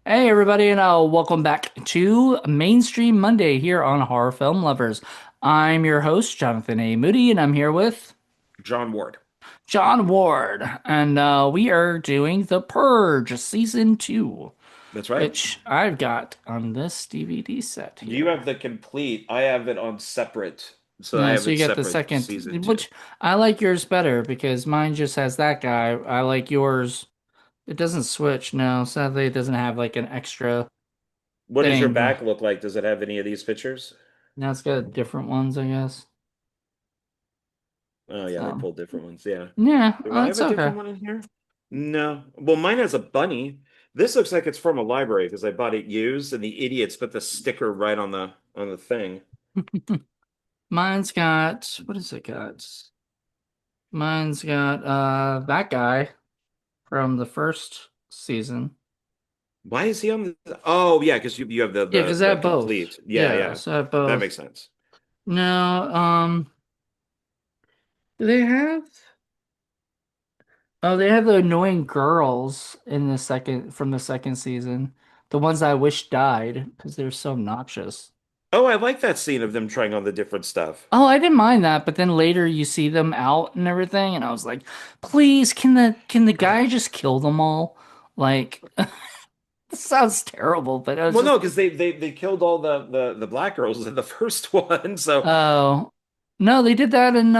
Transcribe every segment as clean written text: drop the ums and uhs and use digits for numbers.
Hey everybody, and welcome back to Mainstream Monday here on Horror Film Lovers. I'm your host, Jonathan A. Moody, and I'm here with John Ward. John Ward, and we are doing The Purge Season 2, That's right. which I've got on this DVD set You have here. the complete. I have it on separate. So I Yeah, have so you it got the separate second, season two. which I like yours better because mine just has that guy. I like yours. It doesn't switch, no. Sadly, it doesn't have like an extra What does your thing. back look like? Does it have any of these pictures? Now it's got different ones, I guess. Oh yeah, they So. pulled different ones. Yeah. Yeah, Do I have it's a okay. different one in here? No. Well, mine has a bunny. This looks like it's from a library because I bought it used, and the idiots put the sticker right on the thing. Mine's got, what has it got? Mine's got that guy from the first season. Why is he on the? Oh yeah, because you have Yeah, because I the have both. complete. Yeah, Yeah, yeah. so I have That both. makes sense. No, do they have? Oh, they have the annoying girls in the second from the second season. The ones I wish died because they're so obnoxious. Oh, I like that scene of them trying on the different stuff. Oh, I didn't mind that, but then later you see them out and everything, and I was like, please, can the guy just kill them all? Like, this sounds terrible, but I was Well, just no, like, because they killed all the black girls in the first one. So, oh, no, they did that in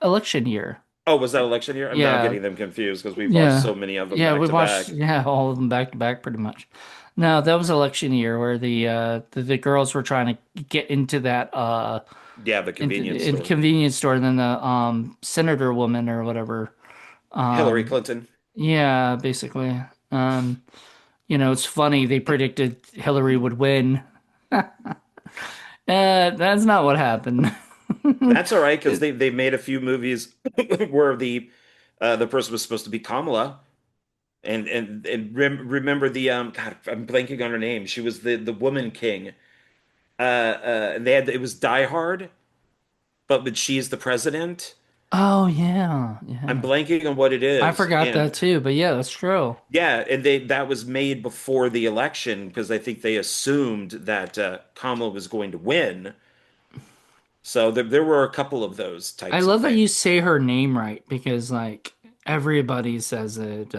election year. oh, was that election year? I'm now Yeah, getting them confused because we've watched yeah, so many of them yeah. back We to watched back. yeah all of them back to back pretty much. No, that was election year where the girls were trying to get into that Yeah, the convenience in the store. convenience store, and then the senator woman or whatever. Hillary Um, Clinton. yeah, basically. Um, it's funny they predicted Hillary would win. That's not what happened. That's all right because they made a few movies where the person was supposed to be Kamala. And remember the God, I'm blanking on her name. She was the woman king. And they had it was Die Hard, but she's the president. Oh yeah, I'm yeah. blanking on what it I is. forgot that And too, but yeah, that's true. yeah, and they that was made before the election because I think they assumed that Kamala was going to win. So there were a couple of those I types of love that you things. say her name right because like everybody says it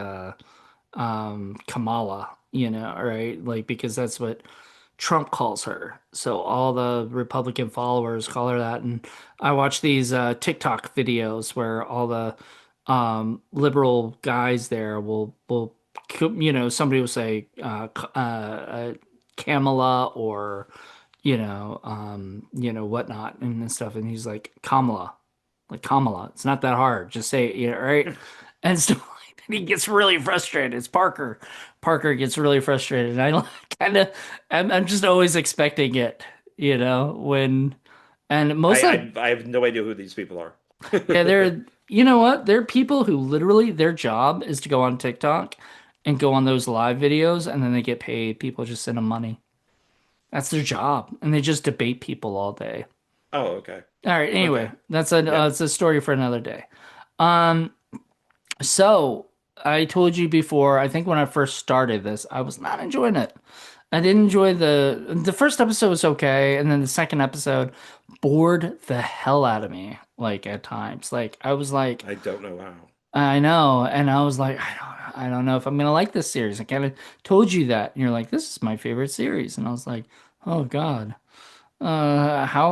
Kamala, right? Like because that's what Trump calls her. So all the Republican followers call her that. And I watch these TikTok videos where all the liberal guys there will somebody will say Kamala or whatnot and stuff, and he's like Kamala, like Kamala. It's not that hard. Just say it, right? And stuff like that. He gets really frustrated. It's Parker. Parker gets really frustrated. And I kind of, I'm just always expecting it, when, and most of, I have no idea who these people are. yeah, you know what? They're people who literally their job is to go on TikTok and go on those live videos, and then they get paid. People just send them money. That's their job, and they just debate people all day. Oh, okay. All right. Anyway, Okay. Yeah. it's a story for another day. Um, So I told you before, I think when I first started this, I was not enjoying it. I didn't enjoy the first episode was okay, and then the second episode bored the hell out of me, like at times. Like I was like, I don't know how. I know, and I was like, I don't know if I'm gonna like this series. I kind of told you that, and you're like, this is my favorite series, and I was like, oh God,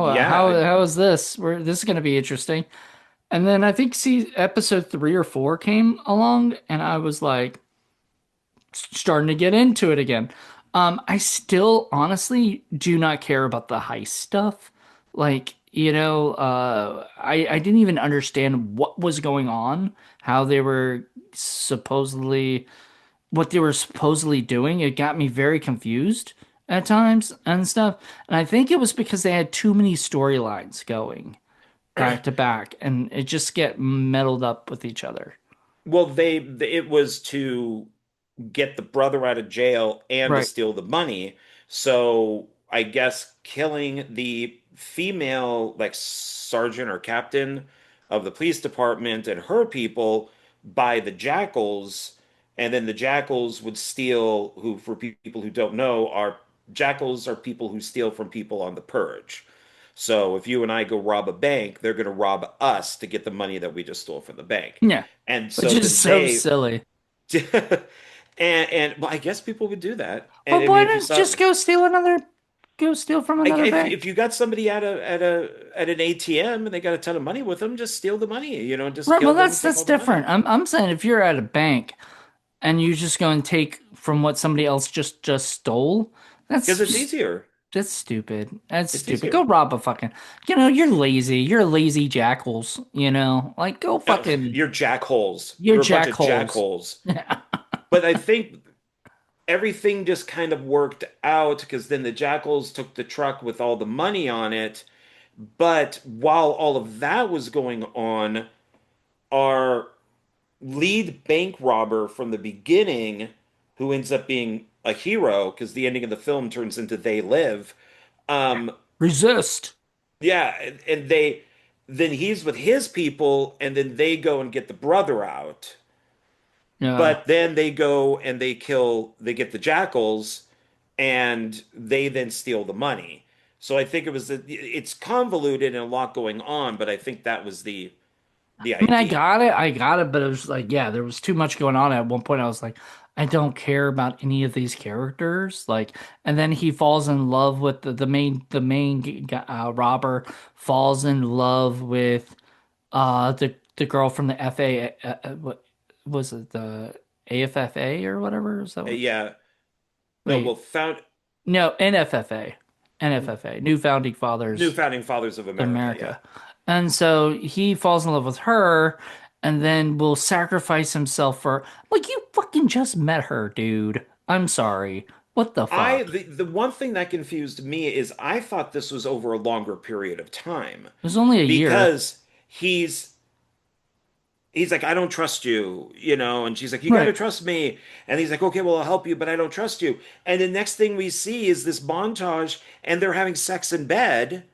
Yeah, how is this? This is gonna be interesting. And then I think see episode 3 or 4 came along, and I was like starting to get into it again. I still honestly do not care about the heist stuff. Like, I didn't even understand what was going on, how they were supposedly what they were supposedly doing. It got me very confused at times and stuff. And I think it was because they had too many storylines going back to back, and it just get muddled up with each other. well, it was to get the brother out of jail and to Right. steal the money. So I guess killing the female like sergeant or captain of the police department and her people by the jackals and then the jackals would steal, who, for people who don't know, are jackals are people who steal from people on the purge. So if you and I go rob a bank, they're going to rob us to get the money that we just stole from the bank. Yeah, And which so is then so they silly. and well, I guess people would do that. And Well, I why mean, if you not saw just go steal from like another if bank? you got somebody at an ATM and they got a ton of money with them, just steal the money, just Right, kill well, them and take that's all the different. money. I'm saying if you're at a bank and you just go and take from what somebody else just stole, Because it's that's easier. that's stupid. That's It's stupid. Go easier. rob a fucking. You're lazy. You're lazy jackals. Like go fucking. You're jackholes. You're You're a bunch of jackholes. jackholes. But I think everything just kind of worked out because then the jackals took the truck with all the money on it. But while all of that was going on, our lead bank robber from the beginning, who ends up being a hero because the ending of the film turns into They Live. Um, Resist. yeah, and they then he's with his people, and then they go and get the brother out. Yeah. But then they go and they get the jackals, and they then steal the money. So I think it's convoluted and a lot going on, but I think that was the I mean, idea. I got it, but it was like, yeah, there was too much going on. At one point, I was like, I don't care about any of these characters. And then he falls in love with robber falls in love with the girl from the FA. What was it? The AFFA or whatever? Is that what? Yeah. No, well, Wait, no, NFFA, New Founding New Fathers Founding Fathers of of America. Yeah. America. And so he falls in love with her and then will sacrifice himself for like you fucking just met her, dude. I'm sorry. What the I fuck? the one thing that confused me is I thought this was over a longer period of time It was only a year. because he's like, I don't trust you, and she's like, you got to Right. trust me. And he's like, okay, well, I'll help you, but I don't trust you. And the next thing we see is this montage and they're having sex in bed.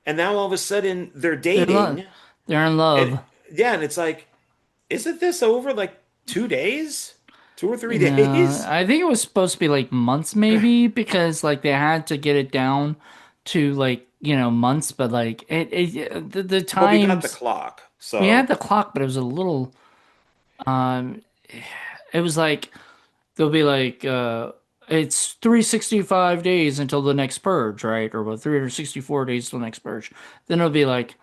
And now all of a sudden they're They're in love. dating. They're in And love. yeah, and it's like, isn't this over like 2 days? 2 or 3 Yeah, days? I think it was supposed to be like months maybe because like they had to get it down to like, months, but like the Well, we got the times clock. we had So the clock, but it was a little um it was like they'll be like it's 365 days until the next purge, right? Or what 364 days till the next purge. Then it'll be like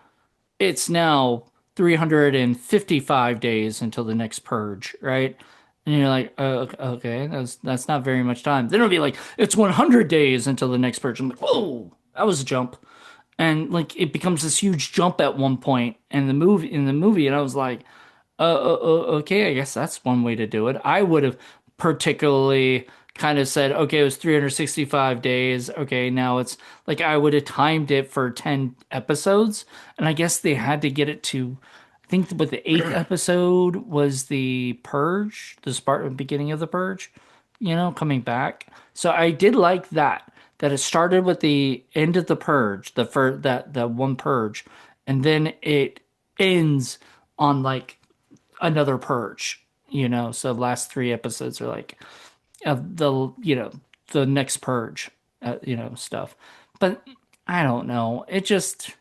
it's now 355 days until the next purge, right? And you're like, okay, that's not very much time. Then it'll be like it's 100 days until the next purge. I'm like, whoa, that was a jump. And like it becomes this huge jump at one point in the movie, and I was like, okay, I guess that's one way to do it. I would have particularly kind of said, okay, it was 365 days. Okay, now it's like I would have timed it for 10 episodes. And I guess they had to get it to, I think what the eighth episode was the Purge, the Spartan beginning of the Purge, coming back. So I did like that it started with the end of the Purge, the first, that one Purge, and then it ends on like another purge, so the last three episodes are like the next purge, stuff. But I don't know. It just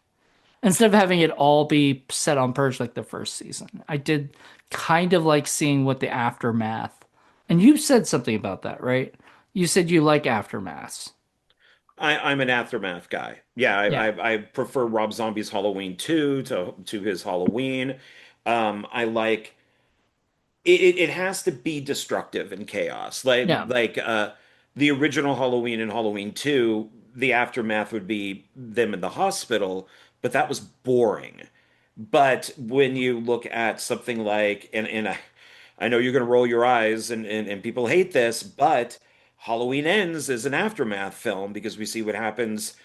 instead of having it all be set on purge like the first season, I did kind of like seeing what the aftermath. And you said something about that, right? You said you like aftermaths. I'm an Aftermath guy. Yeah, Yeah. I prefer Rob Zombie's Halloween 2 to his Halloween. I like it has to be destructive and chaos. Yeah. The original Halloween and Halloween 2, the aftermath would be them in the hospital, but that was boring. But when you look at something like, and I know you're going to roll your eyes and people hate this, but Halloween Ends is an aftermath film because we see what happens,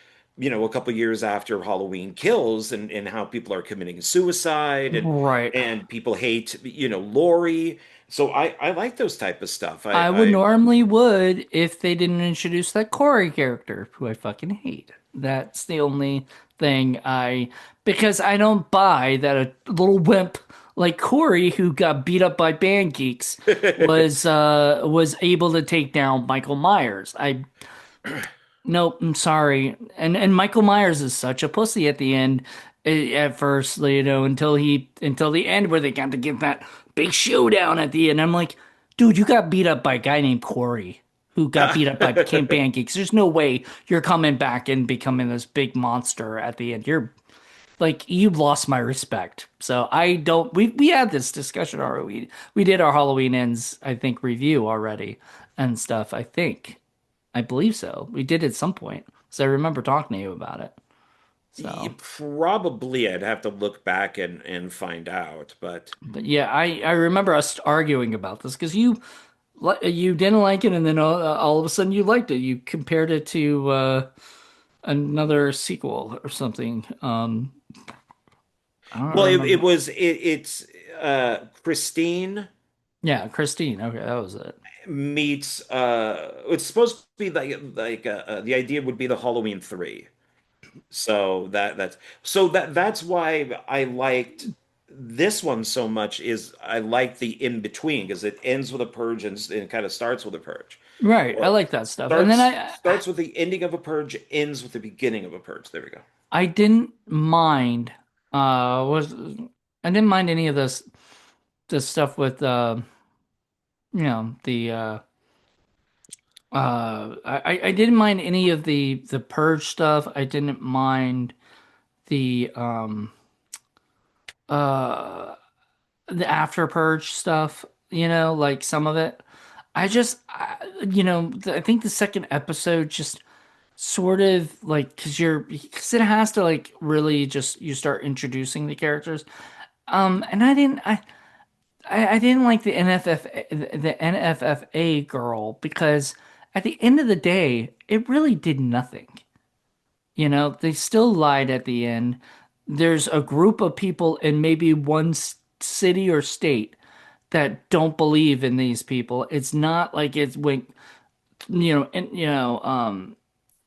a couple years after Halloween Kills and how people are committing suicide Right. and people hate, Laurie. So I like those type of stuff. I would if they didn't introduce that Corey character, who I fucking hate. That's the only thing because I don't buy that a little wimp Like Corey, who got beat up by band geeks, was able to take down Michael Myers. I Nope, I'm sorry. And Michael Myers is such a pussy at the end. At first, until the end where they got to give that big showdown at the end. I'm like, dude, you got beat up by a guy named Corey who got beat up by Camp Pancakes. There's no way you're coming back and becoming this big monster at the end. You're like you lost my respect. So I don't. We had this discussion already. We did our Halloween ends, I think, review already and stuff. I believe so. We did at some point. So I remember talking to you about it. So, Probably I'd have to look back and find out, but but yeah, I remember us arguing about this because you didn't like it, and then all of a sudden you liked it. You compared it to another sequel or something. I don't well, it remember. was it's Christine Yeah, Christine. Okay, that was it. meets it's supposed to be the idea would be the Halloween 3. So that's why I liked this one so much is I like the in between because it ends with a purge and kind of starts with a purge. Right. I Or like that stuff. And then starts with the ending of a purge, ends with the beginning of a purge. There we go. I didn't mind was I didn't mind any of this stuff with the I didn't mind any of the purge stuff. I didn't mind the uh the after purge stuff, like some of it. I think the second episode just sort of like because it has to like really just you start introducing the characters. And I didn't like the NFFA girl because at the end of the day, it really did nothing. They still lied at the end. There's a group of people in maybe one city or state that don't believe in these people. It's not like it's went,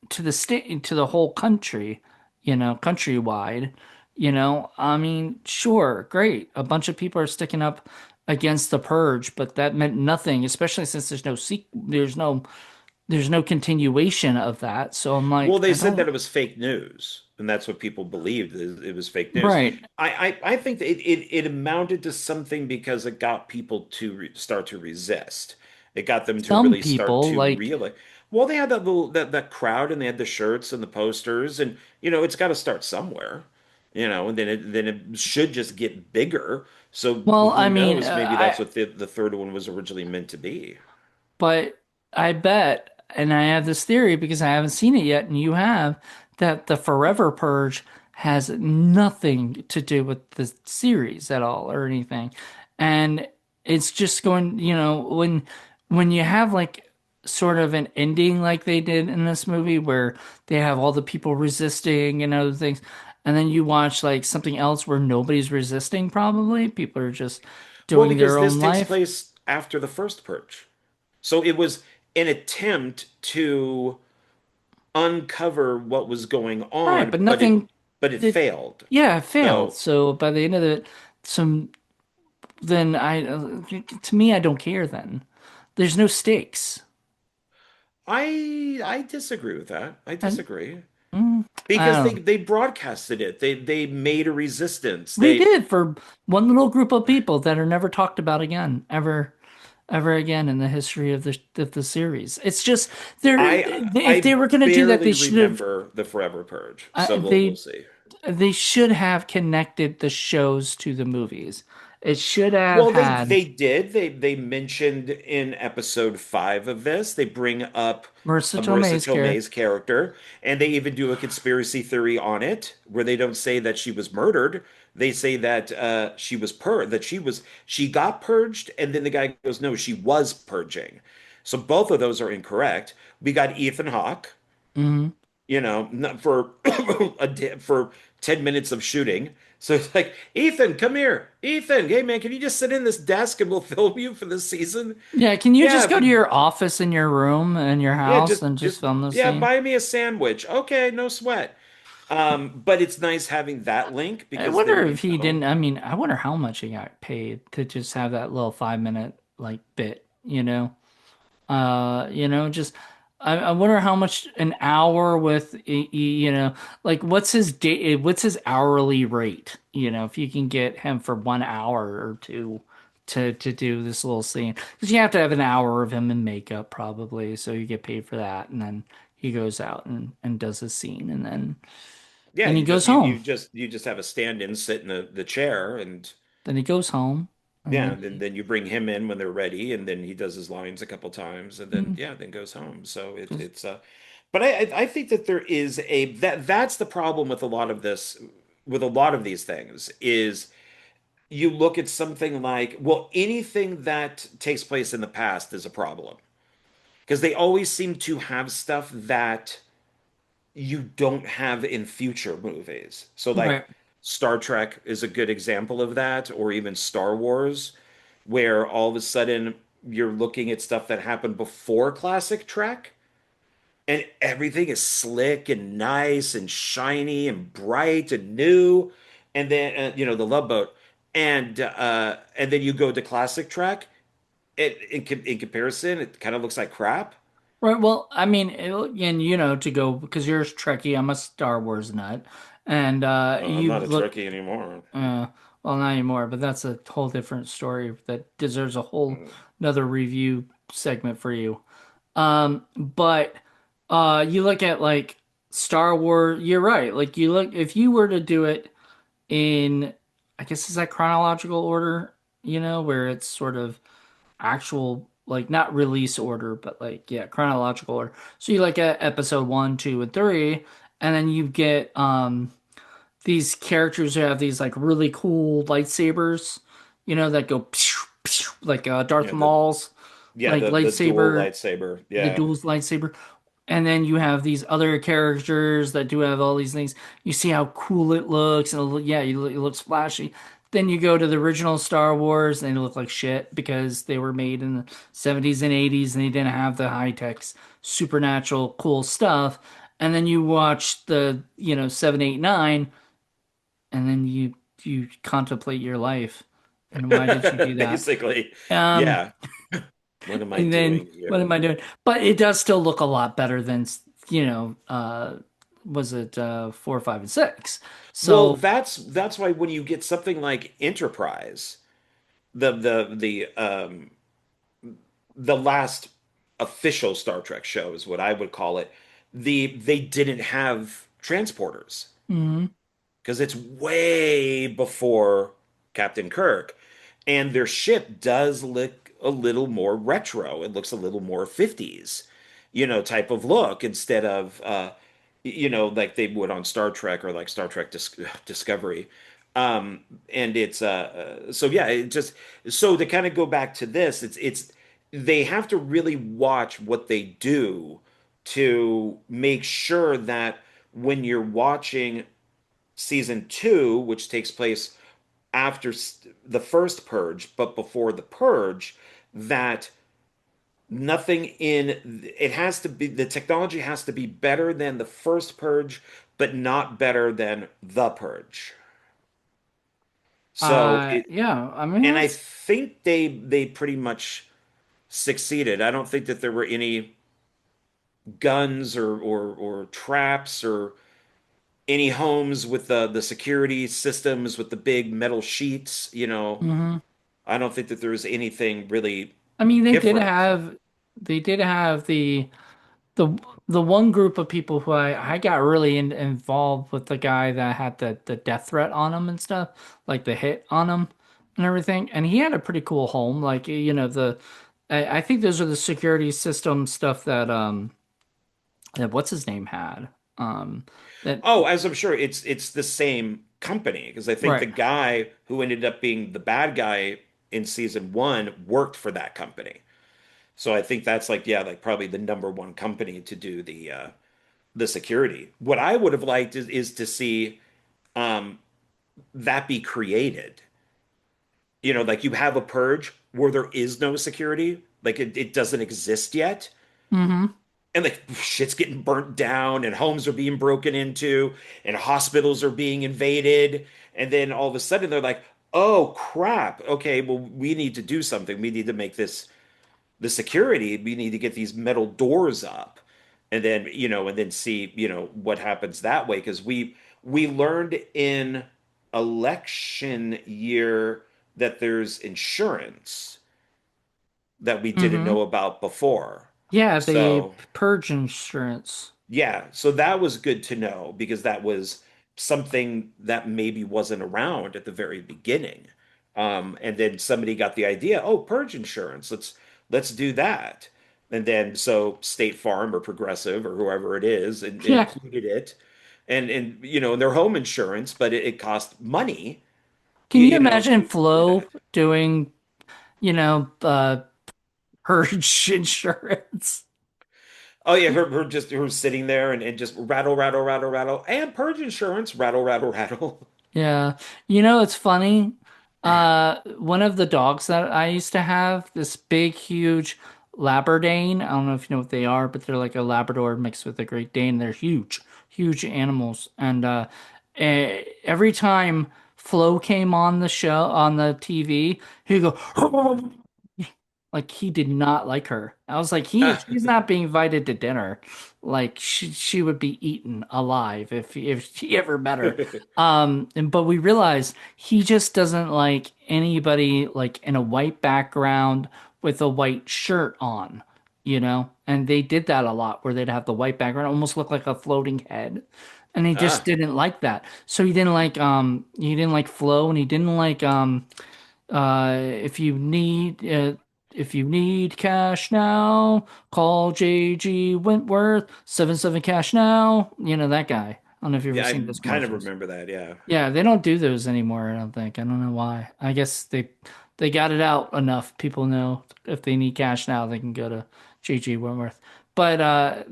to the state, to the whole country, countrywide. I mean, sure, great. A bunch of people are sticking up against the purge, but that meant nothing, especially since there's no continuation of that. So I'm Well, like, they I said don't. that it was fake news, and that's what people believed it was fake news. Right. I think that it amounted to something because it got people to start to resist. It got them to Some really start people to like, realize. Well, they had that little that crowd, and they had the shirts and the posters, and it's got to start somewhere, and then it should just get bigger. So well, I who mean, knows? Maybe that's what the third one was originally meant to be. but I bet, and I have this theory because I haven't seen it yet, and you have, that the Forever Purge has nothing to do with the series at all or anything. And it's just going, when you have like sort of an ending like they did in this movie where they have all the people resisting and other things, and then you watch like something else where nobody's resisting, probably people are just Well, doing because their this own takes life. place after the first purge. So it was an attempt to uncover what was going Right, on, but but it nothing. but it It, failed. yeah, it failed. So So by the end of it, some then to me, I don't care. Then there's no stakes, I disagree with that. I and disagree. I Because don't they know. they broadcasted it. They made a resistance. They They did for one little group of people that are never talked about again, ever again in the history of the series. It's just if they I were gonna do that, they barely should have. remember the Forever Purge. So we'll They see. they should have connected the shows to the movies. It should have Well, they had they did. They mentioned in episode 5 of this, they bring up Marissa Marissa Tomei's character. Tomei's character, and they even do a conspiracy theory on it, where they don't say that she was murdered. They say that she got purged, and then the guy goes, no, she was purging. So both of those are incorrect. We got Ethan Hawke, Hmm. not for for 10 minutes of shooting. So it's like, Ethan, come here. Ethan, hey man, can you just sit in this desk and we'll film you for this season? Yeah, can you Yeah, just go to your office in your room in your yeah, house and just film the yeah, scene? buy me a sandwich. Okay, no sweat. But it's nice having that link I because wonder then you if he know. didn't. I mean, I wonder how much he got paid to just have that little 5 minute like bit, you know? Just I wonder how much an hour with like what's his hourly rate? If you can get him for 1 hour or two to do this little scene, because you have to have an hour of him in makeup probably, so you get paid for that, and then he goes out and does his scene, and Yeah, then he you goes just you home. you just you just have a stand-in sit in the chair and Then he goes home, and yeah, then and then you bring him in when they're ready and then he does his lines a couple times and then he yeah, then goes home. So just it's but I think that there is that's the problem with a lot of this with a lot of these things is you look at something like well anything that takes place in the past is a problem because they always seem to have stuff that you don't have in future movies. So like right. Star Trek is a good example of that, or even Star Wars, where all of a sudden you're looking at stuff that happened before classic Trek, and everything is slick and nice and shiny and bright and new, and then the Love Boat, and then you go to classic Trek. In comparison, it kind of looks like crap. Right. Well, I mean, and to go because you're a Trekkie, I'm a Star Wars nut, and I'm you not a look, Trekkie anymore. uh, well, not anymore, but that's a whole different story that deserves a whole another review segment for you. But you look at like Star Wars, you're right. Like you look, if you were to do it in, I guess is that chronological order, where it's sort of actual like not release order, but like yeah, chronological order. So you like at episode one, two, and three, and then you get these characters who have these like really cool lightsabers, that go pshh, pshh, like Darth Yeah, the Maul's Yeah, like the dual lightsaber, lightsaber. the Yeah. duel's lightsaber. And then you have these other characters that do have all these things. You see how cool it looks, and yeah, it looks flashy. Then you go to the original Star Wars, and they look like shit because they were made in the 70s and 80s, and they didn't have the high tech, supernatural, cool stuff. And then you watch the, 7, 8, 9, and then you contemplate your life, and why did you do that? Basically. Um, Yeah. What am I and then doing what am here? I doing? But it does still look a lot better than, was it 4, 5, and 6? Well, So, that's why when you get something like Enterprise, the last official Star Trek show is what I would call it. They didn't have transporters mhm, because it's way before Captain Kirk. And their ship does look a little more retro. It looks a little more 50s, type of look instead of, like they would on Star Trek or like Star Trek Discovery. And it's, so yeah, it just, so to kind of go back to this, they have to really watch what they do to make sure that when you're watching season two, which takes place after the first purge, but before the purge, that nothing in it has to be the technology has to be better than the first purge, but not better than the purge. So it, yeah, I mean and I that's think they pretty much succeeded. I don't think that there were any guns or traps or any homes with the security systems with the big metal sheets, mhm. I don't think that there was anything really I mean different. they did have the the one group of people who I got really involved with the guy that had the death threat on him and stuff, like the hit on him and everything. And he had a pretty cool home. Like, I think those are the security system stuff that what's his name had. That Oh, as I'm sure it's the same company because I think the right. guy who ended up being the bad guy in season one worked for that company. So I think that's like yeah, like probably the number one company to do the security. What I would have liked is to see um that be created. Like you have a purge where there is no security, like it doesn't exist yet. Mm-hmm. and like shit's getting burnt down and homes are being broken into and hospitals are being invaded. And then all of a sudden they're like, oh crap, okay, well, we need to do something. We need to make this the security. We need to get these metal doors up. And then, and then see, what happens that way. Because we learned in election year that there's insurance that we didn't Hmm. know about before. Yeah, the So Purge insurance. yeah, so that was good to know because that was something that maybe wasn't around at the very beginning. And then somebody got the idea, oh, Purge insurance, let's do that. And then so State Farm or Progressive or whoever it is Yeah. included it, and their home insurance, but it cost money, Can you to imagine do Flo that. doing, Purge insurance? Oh yeah, her sitting there and just rattle, rattle, rattle, rattle, and Purge insurance, rattle, rattle, rattle. Yeah. It's funny. One of the dogs that I used to have, this big, huge Labradane. I don't know if you know what they are, but they're like a Labrador mixed with a Great Dane. They're huge, huge animals. And every time Flo came on the show, on the TV, he'd go, like he did not like her. I was like, she's not being invited to dinner. Like she would be eaten alive if she ever met her. But we realized he just doesn't like anybody like in a white background with a white shirt on, And they did that a lot where they'd have the white background almost look like a floating head. And he just Ah, didn't like that. So he didn't like Flo and he didn't like if you need cash now, call JG Wentworth 77 cash now. You know that guy. I don't know if you've ever yeah, seen I those kind of commercials. remember that. Yeah. Yeah, they don't do those anymore, I don't think. I don't know why. I guess they got it out enough. People know if they need cash now, they can go to JG Wentworth. But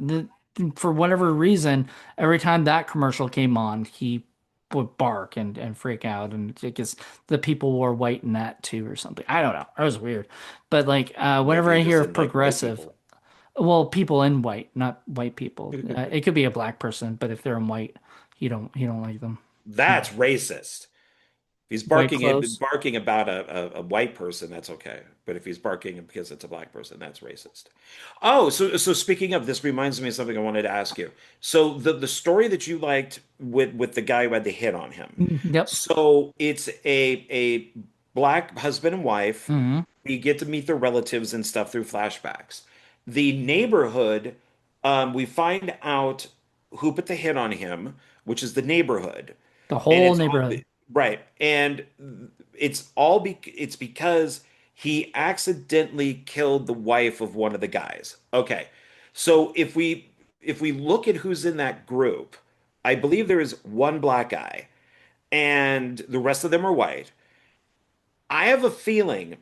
for whatever reason, every time that commercial came on, he would bark and freak out, and I guess the people wore white in that too or something. I don't know. That was weird. But like Maybe whenever he I just hear of didn't like white progressive, people. well, people in white, not white people. It could be a black person, but if they're in white, he don't like them. That's racist. If he's White barking clothes. barking about a white person, that's okay. But if he's barking because it's a black person, that's racist. Oh, so speaking of, this reminds me of something I wanted to ask you. So the story that you liked with the guy who had the hit on him. Yep. So it's a black husband and wife. Hmm. We get to meet their relatives and stuff through flashbacks. The neighborhood, we find out who put the hit on him, which is the neighborhood. The And whole it's all neighborhood. right. And it's because he accidentally killed the wife of one of the guys. Okay. So if we look at who's in that group, I believe there is one black guy and the rest of them are white. I have a feeling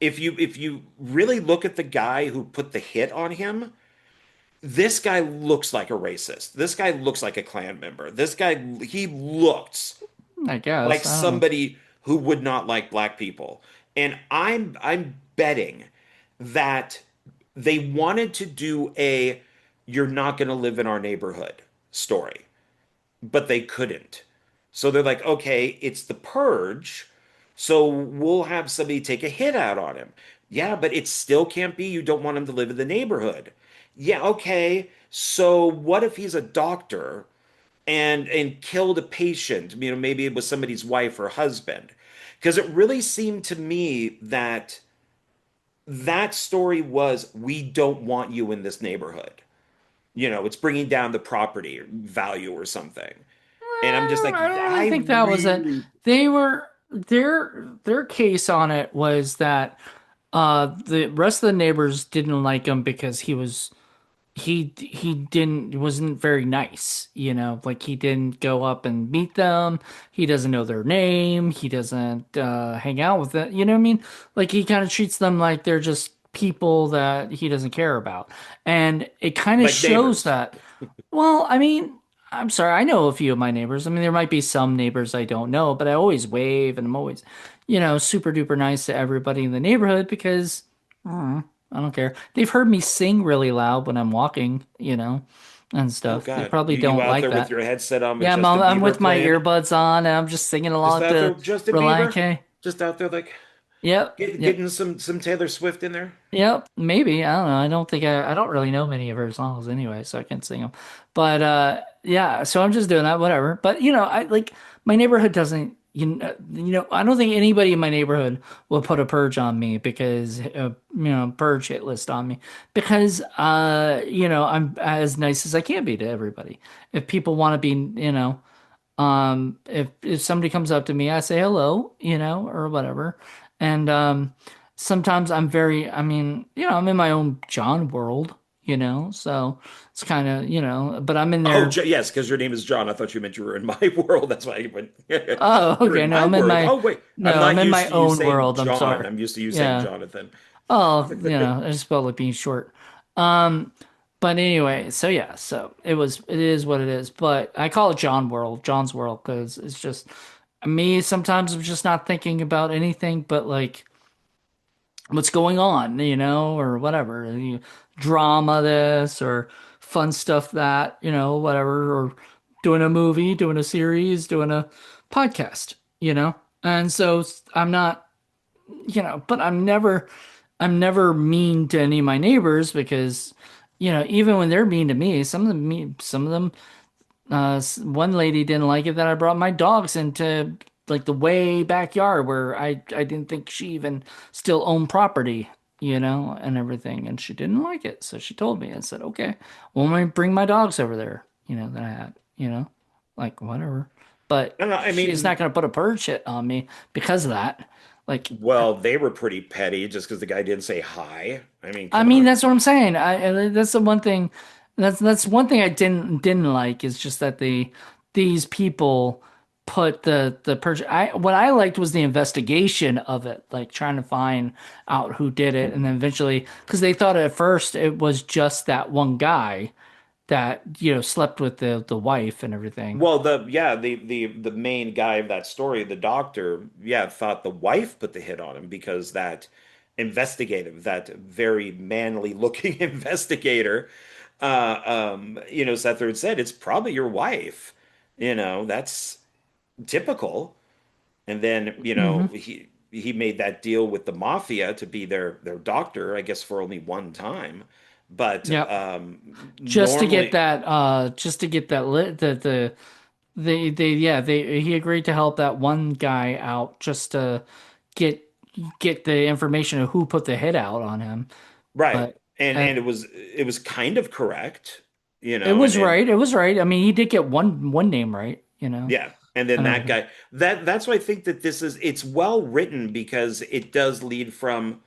if you really look at the guy who put the hit on him, this guy looks like a racist. This guy looks like a Klan member. This guy, he looks I like guess. I don't know. somebody who would not like black people. And I'm betting that they wanted to do a "you're not going to live in our neighborhood" story, but they couldn't. So they're like, okay, it's the purge, so we'll have somebody take a hit out on him. Yeah, but it still can't be you don't want him to live in the neighborhood. Yeah, okay. So what if he's a doctor and killed a patient? Maybe it was somebody's wife or husband. Because it really seemed to me that that story was, we don't want you in this neighborhood. It's bringing down the property value or something. And I'm just like, I don't really I think that was it. really They were their case on it was that the rest of the neighbors didn't like him because he didn't wasn't very nice, like he didn't go up and meet them. He doesn't know their name. He doesn't hang out with them. You know what I mean? Like he kind of treats them like they're just people that he doesn't care about. And it kind of like shows neighbors. that. Well, I mean, I'm sorry, I know a few of my neighbors. I mean, there might be some neighbors I don't know, but I always wave and I'm always, super duper nice to everybody in the neighborhood because I don't care. They've heard me sing really loud when I'm walking, and Oh stuff. They God, probably you don't out like there with that. your headset on with Yeah, Justin I'm Bieber with my playing? earbuds on and I'm just singing Just along out there to with Justin Relient Bieber? K. Just out there like Yep, yep, getting some Taylor Swift in there? yep. Maybe. I don't know. I don't really know many of her songs anyway, so I can't sing them. But yeah, so I'm just doing that, whatever. But I like my neighborhood doesn't. I don't think anybody in my neighborhood will put a purge on me because purge hit list on me because I'm as nice as I can be to everybody. If people want to be, if somebody comes up to me, I say hello, or whatever. And sometimes I'm in my own John world, so it's kind of, but I'm in Oh, there. yes, because your name is John. I thought you meant you were in my world. That's why I went. Oh, You're okay. in No, my world. Oh wait, I'm I'm not in used my to you own saying world. I'm John. sorry. I'm used to you saying Yeah. Jonathan. Oh, I just felt like being short. Um, but anyway, so yeah, so it is what it is. But I call it John's World, because it's just me. Sometimes I'm just not thinking about anything but like what's going on, or whatever, drama this or fun stuff that, whatever, or doing a movie, doing a series, doing a podcast, And so I'm not, but I'm never mean to any of my neighbors because, even when they're mean to me, some of them, one lady didn't like it that I brought my dogs into like the way backyard where I didn't think she even still owned property, and everything. And she didn't like it. So she told me and said, okay, well, let me bring my dogs over there, that I had, like whatever. But No, no, I she's not mean, going to put a bird shit on me because of that. Like, well, they were pretty petty just because the guy didn't say hi. I mean, I come mean, on. that's what I'm saying. That's the one thing. That's one thing I didn't like is just that these people put the purge. What I liked was the investigation of it, like trying to find out who did it, and then eventually, because they thought at first it was just that one guy that slept with the wife and everything. Well, the main guy of that story, the doctor, yeah, thought the wife put the hit on him because that very manly looking investigator, sat there and said, it's probably your wife. That's typical. And then, Hmm. he made that deal with the mafia to be their doctor, I guess, for only one time. But Yep. normally, Just to get that lit he agreed to help that one guy out just to get get the information of who put the hit out on him. right. But And and it was kind of correct, it and was right. It was right. I mean, he did get one name right, yeah. And then and that everything. guy, that's why I think that it's well written because it does lead from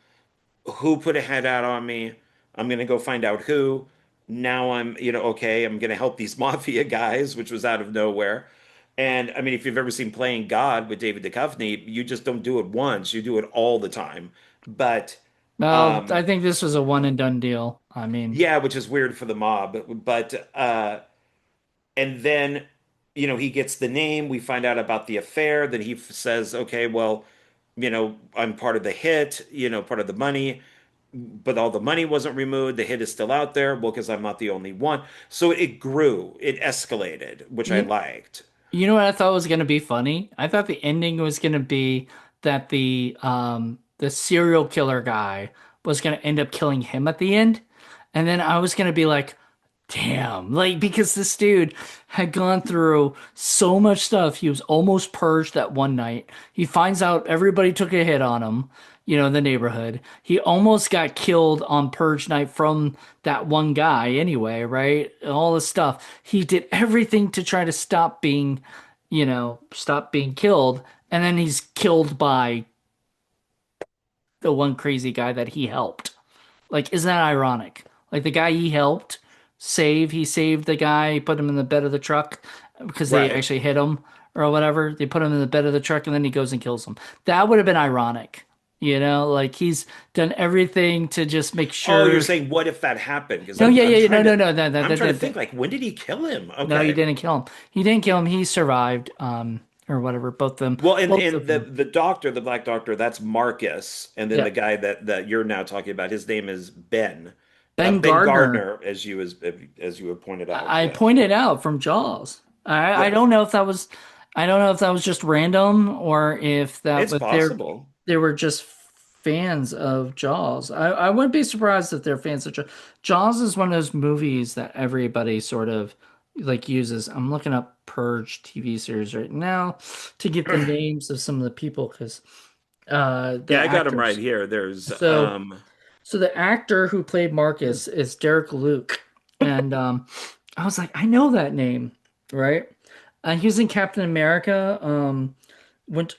who put a head out on me. I'm gonna go find out who. Now I'm, okay, I'm gonna help these mafia guys, which was out of nowhere. And I mean, if you've ever seen Playing God with David Duchovny, you just don't do it once, you do it all the time. But Well, I um think this was a one and done deal. I mean, yeah, which is weird for the mob. But and then, he gets the name, we find out about the affair, then he says, okay, well, I'm part of the hit, part of the money. But all the money wasn't removed. The hit is still out there. Well, because I'm not the only one. So it grew, it escalated, which I you liked. you know what I thought was gonna be funny? I thought the ending was gonna be that the serial killer guy was gonna end up killing him at the end, and then I was gonna be like, damn, like because this dude had gone through so much stuff. He was almost purged that one night. He finds out everybody took a hit on him, in the neighborhood. He almost got killed on purge night from that one guy anyway, right? All this stuff. He did everything to try to stop being killed, and then he's killed by the one crazy guy that he helped. Like, isn't that ironic? Like the guy he helped he saved the guy, he put him in the bed of the truck because they Right. actually hit him or whatever. They put him in the bed of the truck and then he goes and kills him. That would have been ironic. Like he's done everything to just make Oh, you're sure. saying what if that happened? Because No, I'm yeah, I'm yeah, no, trying no, to no, I'm trying to think like when did he kill him? no, he Okay. didn't kill him. He didn't kill him. He survived. or whatever. Well, and Both of them. the doctor, the black doctor, that's Marcus, and then the Yeah, guy that you're now talking about, his name is Ben, Ben Ben Gardner. Gardner, as you have pointed out. I Yes, pointed out from Jaws. I yes, don't know if that was, I don't know if that was just random or if that, it's but possible. they were just fans of Jaws. I wouldn't be surprised if they're fans of Jaws. Jaws is one of those movies that everybody sort of like uses. I'm looking up Purge TV series right now to get the names of some of the people because the Yeah, I got him right actors. here. There's So so the actor who played Marcus is Derek Luke, and I was like, I know that name, right? He was in Captain America,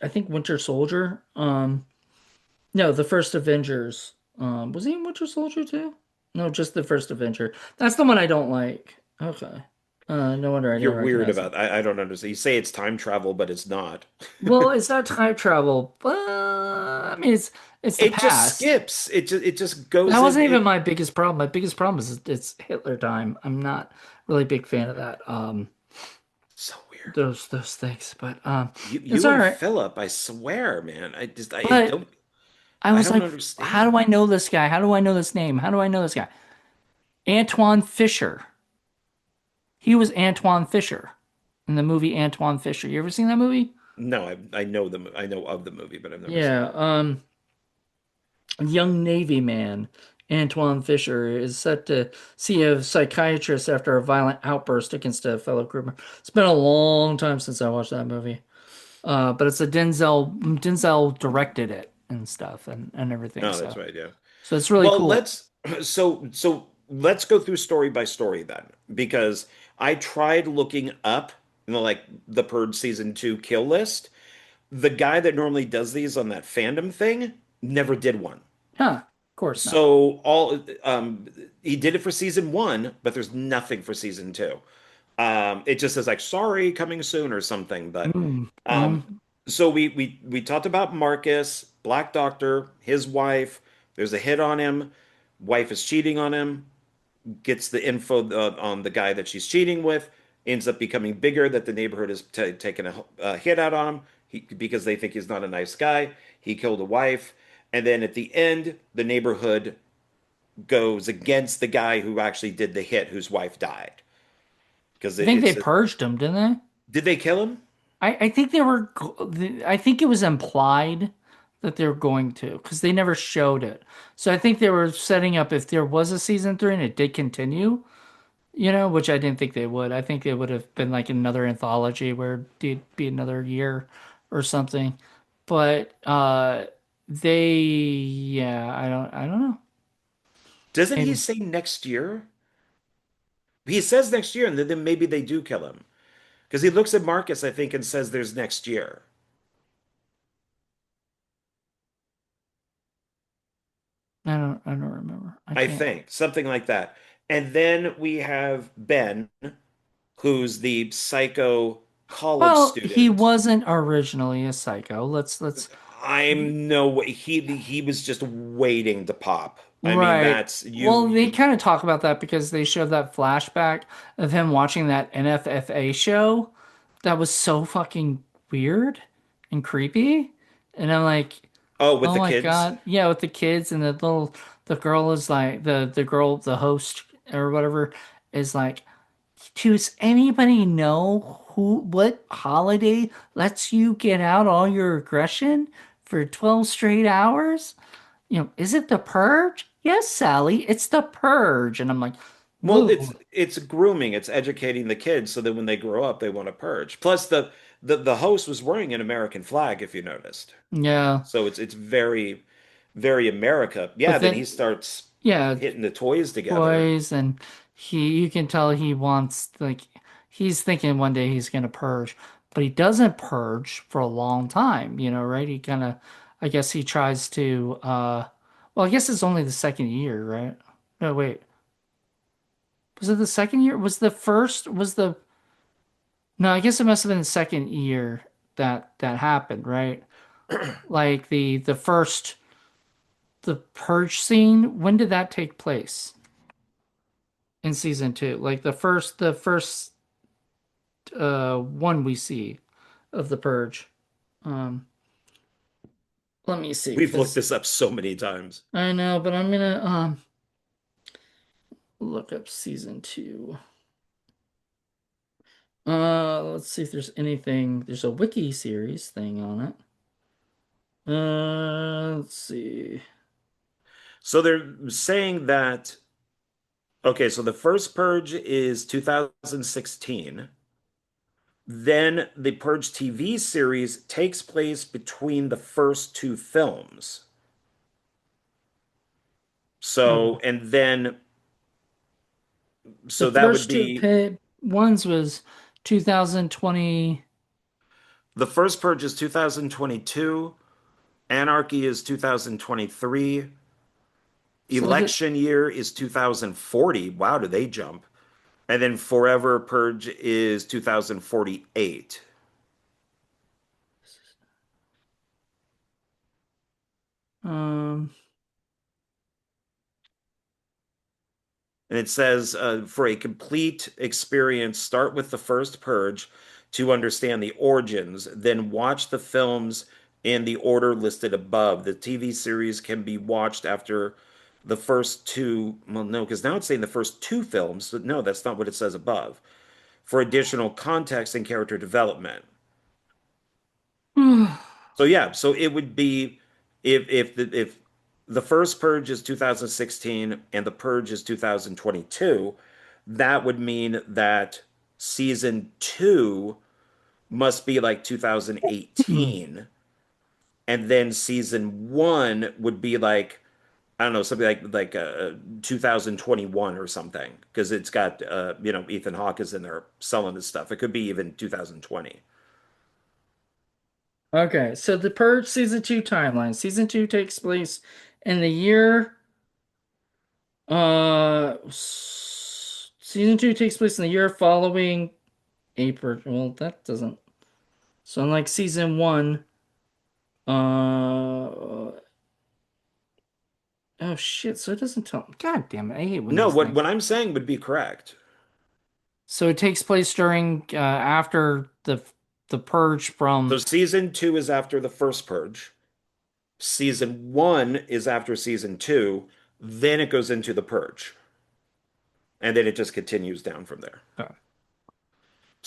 I think Winter Soldier. No, the first Avengers. Was he in Winter Soldier too? No, just the first Avenger. That's the one I don't like. Okay. No wonder I You're didn't weird recognize him. about. I don't understand. You say it's time travel, but it's not. Well, it's not time travel. I mean, it's the It just past. skips. It just That goes in. wasn't even It my biggest problem. My biggest problem is it's Hitler time. I'm not really a big fan of that. so weird. Those things, but it's You all and right. Philip, I swear, man. I But don't I I was don't like, how do understand. I know this guy? How do I know this name? How do I know this guy? Antoine Fisher. He was Antoine Fisher in the movie Antoine Fisher. You ever seen that movie? No, I know them. I know of the movie, but I've never seen Yeah. it. Young Navy man Antoine Fisher is set to see a psychiatrist after a violent outburst against a fellow crewman. It's been a long time since I watched that movie. But it's a Denzel directed it and stuff and everything. Oh, that's right. Yeah. So it's really Well, cool. let's go through story by story then, because I tried looking up, like the Purge season 2 kill list. The guy that normally does these on that fandom thing never did one. Huh. Of course not. So he did it for season 1, but there's nothing for season 2. It just says like sorry, coming soon or something. But Mm, um, so we talked about Marcus, Black Doctor, his wife. There's a hit on him. Wife is cheating on him. Gets the info on the guy that she's cheating with. Ends up becoming bigger. That the neighborhood is taking a hit out on him because they think he's not a nice guy. He killed a wife, and then at the end, the neighborhood goes against the guy who actually did the hit, whose wife died. Because I think they it's purged him, didn't they? did they kill him? I think they were. I think it was implied that they were going to because they never showed it. So I think they were setting up if there was a season three and it did continue, which I didn't think they would. I think it would have been like another anthology where it'd be another year or something. But yeah, I don't know. Doesn't he Maybe say next year? He says next year, and then maybe they do kill him. Because he looks at Marcus, I think, and says there's next year. I don't remember. I I can't. think something like that. And then we have Ben, who's the psycho college Well, he student. wasn't originally a psycho. Let's I'm no way. He was just waiting to pop. I mean, right. that's Well, they you. kind of talk about that because they showed that flashback of him watching that NFFA show that was so fucking weird and creepy. And I'm like, Oh, with oh the my kids. God. Yeah, with the kids and the girl is like the girl, the host or whatever is like, does anybody know what holiday lets you get out all your aggression for 12 straight hours? Is it the purge? Yes, Sally, it's the purge. And I'm like, Well, whoa. it's grooming. It's educating the kids so that when they grow up, they want to purge. Plus, the host was wearing an American flag, if you noticed. Yeah. So it's very, very America. Yeah, But then he then, starts yeah, hitting the toys together. toys and you can tell he wants, like, he's thinking one day he's going to purge, but he doesn't purge for a long time, right? He kind of, I guess he tries to, well, I guess it's only the second year, right? No, wait. Was it the second year? No, I guess it must have been the second year that happened, right? Like the purge scene, when did that take place in season two? Like the first one we see of the Purge. Um, Let me see, We've looked because this up so many times. I know, but I'm gonna look up season two. Let's see if there's anything. There's a wiki series thing on it. Let's see. So they're saying that, okay, so the first Purge is 2016. Then the Purge TV series takes place between the first two films. Okay. So, and then, The so that would first two be ones was 2020. the first Purge is 2022, Anarchy is 2023, So is it? election year is 2040. Wow, do they jump? And then Forever Purge is 2048. Um, And it says, for a complete experience, start with the first Purge to understand the origins, then watch the films in the order listed above. The TV series can be watched after the first two. Well, no, because now it's saying the first two films. But no, that's not what it says above. For additional context and character development. So yeah, so it would be if the first Purge is 2016 and the Purge is 2022, that would mean that season two must be like 2018, and then season one would be like I don't know something like 2021 or something because it's got Ethan Hawke is in there selling his stuff. It could be even 2020. okay, so the Purge season two timeline. Season two takes place in the year. Season two takes place in the year following April. Well, that doesn't. So unlike season one, oh shit. So it doesn't tell. God damn it! I hate when No, these what things. I'm saying would be correct. So it takes place during after the purge So from. season two is after the first Purge. Season one is after season two. Then it goes into the Purge, and then it just continues down from there.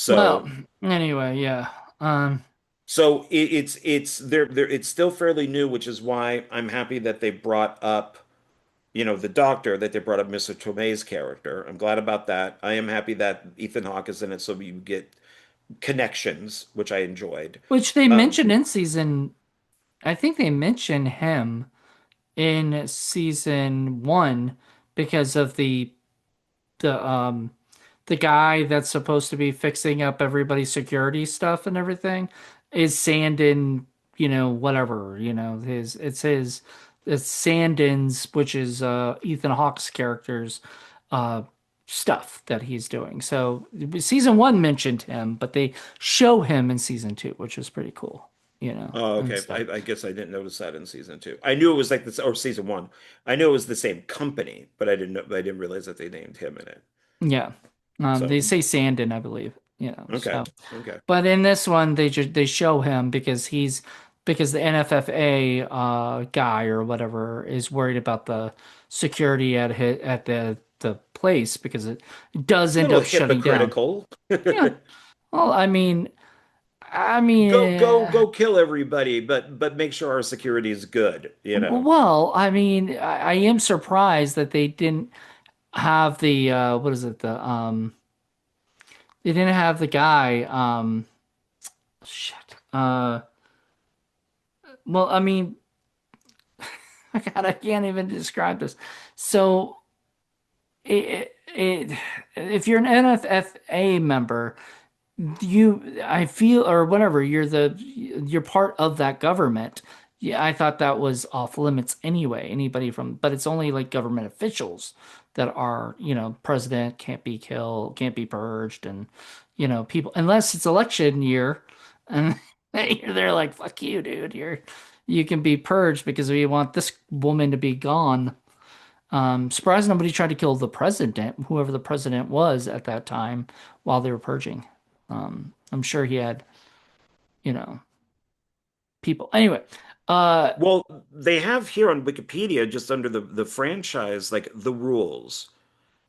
Well, So, anyway, yeah. Um, so it's they're it's still fairly new, which is why I'm happy that they brought up the doctor that they brought up Mr. Tomei's character. I'm glad about that. I am happy that Ethan Hawke is in it, so you get connections, which I enjoyed. which they Um, mentioned in season. I think they mentioned him in season one because of the the guy that's supposed to be fixing up everybody's security stuff and everything is Sandin, whatever, it's Sandin's, which is Ethan Hawke's character's uh stuff that he's doing. So season one mentioned him, but they show him in season two, which is pretty cool, Oh, and okay. stuff. I guess I didn't notice that in season two. I knew it was like this, or season one. I knew it was the same company, but I didn't realize that they named him in it. Yeah. They So, say Sandin, I believe, okay, so. okay. But in this one, they show him because the NFFA guy or whatever is worried about the security at the place because it does A end little up shutting down. hypocritical. Yeah. Well, Go kill everybody, but make sure our security is good. I am surprised that they didn't have the what is it they didn't have the guy shit well I mean God, I can't even describe this. So if you're an NFFA member, I feel, or whatever, you're part of that government. Yeah, I thought that was off limits anyway. But it's only like government officials that are, president can't be killed, can't be purged, and people unless it's election year, and they're like, "Fuck you, dude. You can be purged because we want this woman to be gone." Surprised nobody tried to kill the president, whoever the president was at that time, while they were purging. I'm sure he had, you know, people. Anyway, uh, Well, they have here on Wikipedia, just under the franchise, like the rules.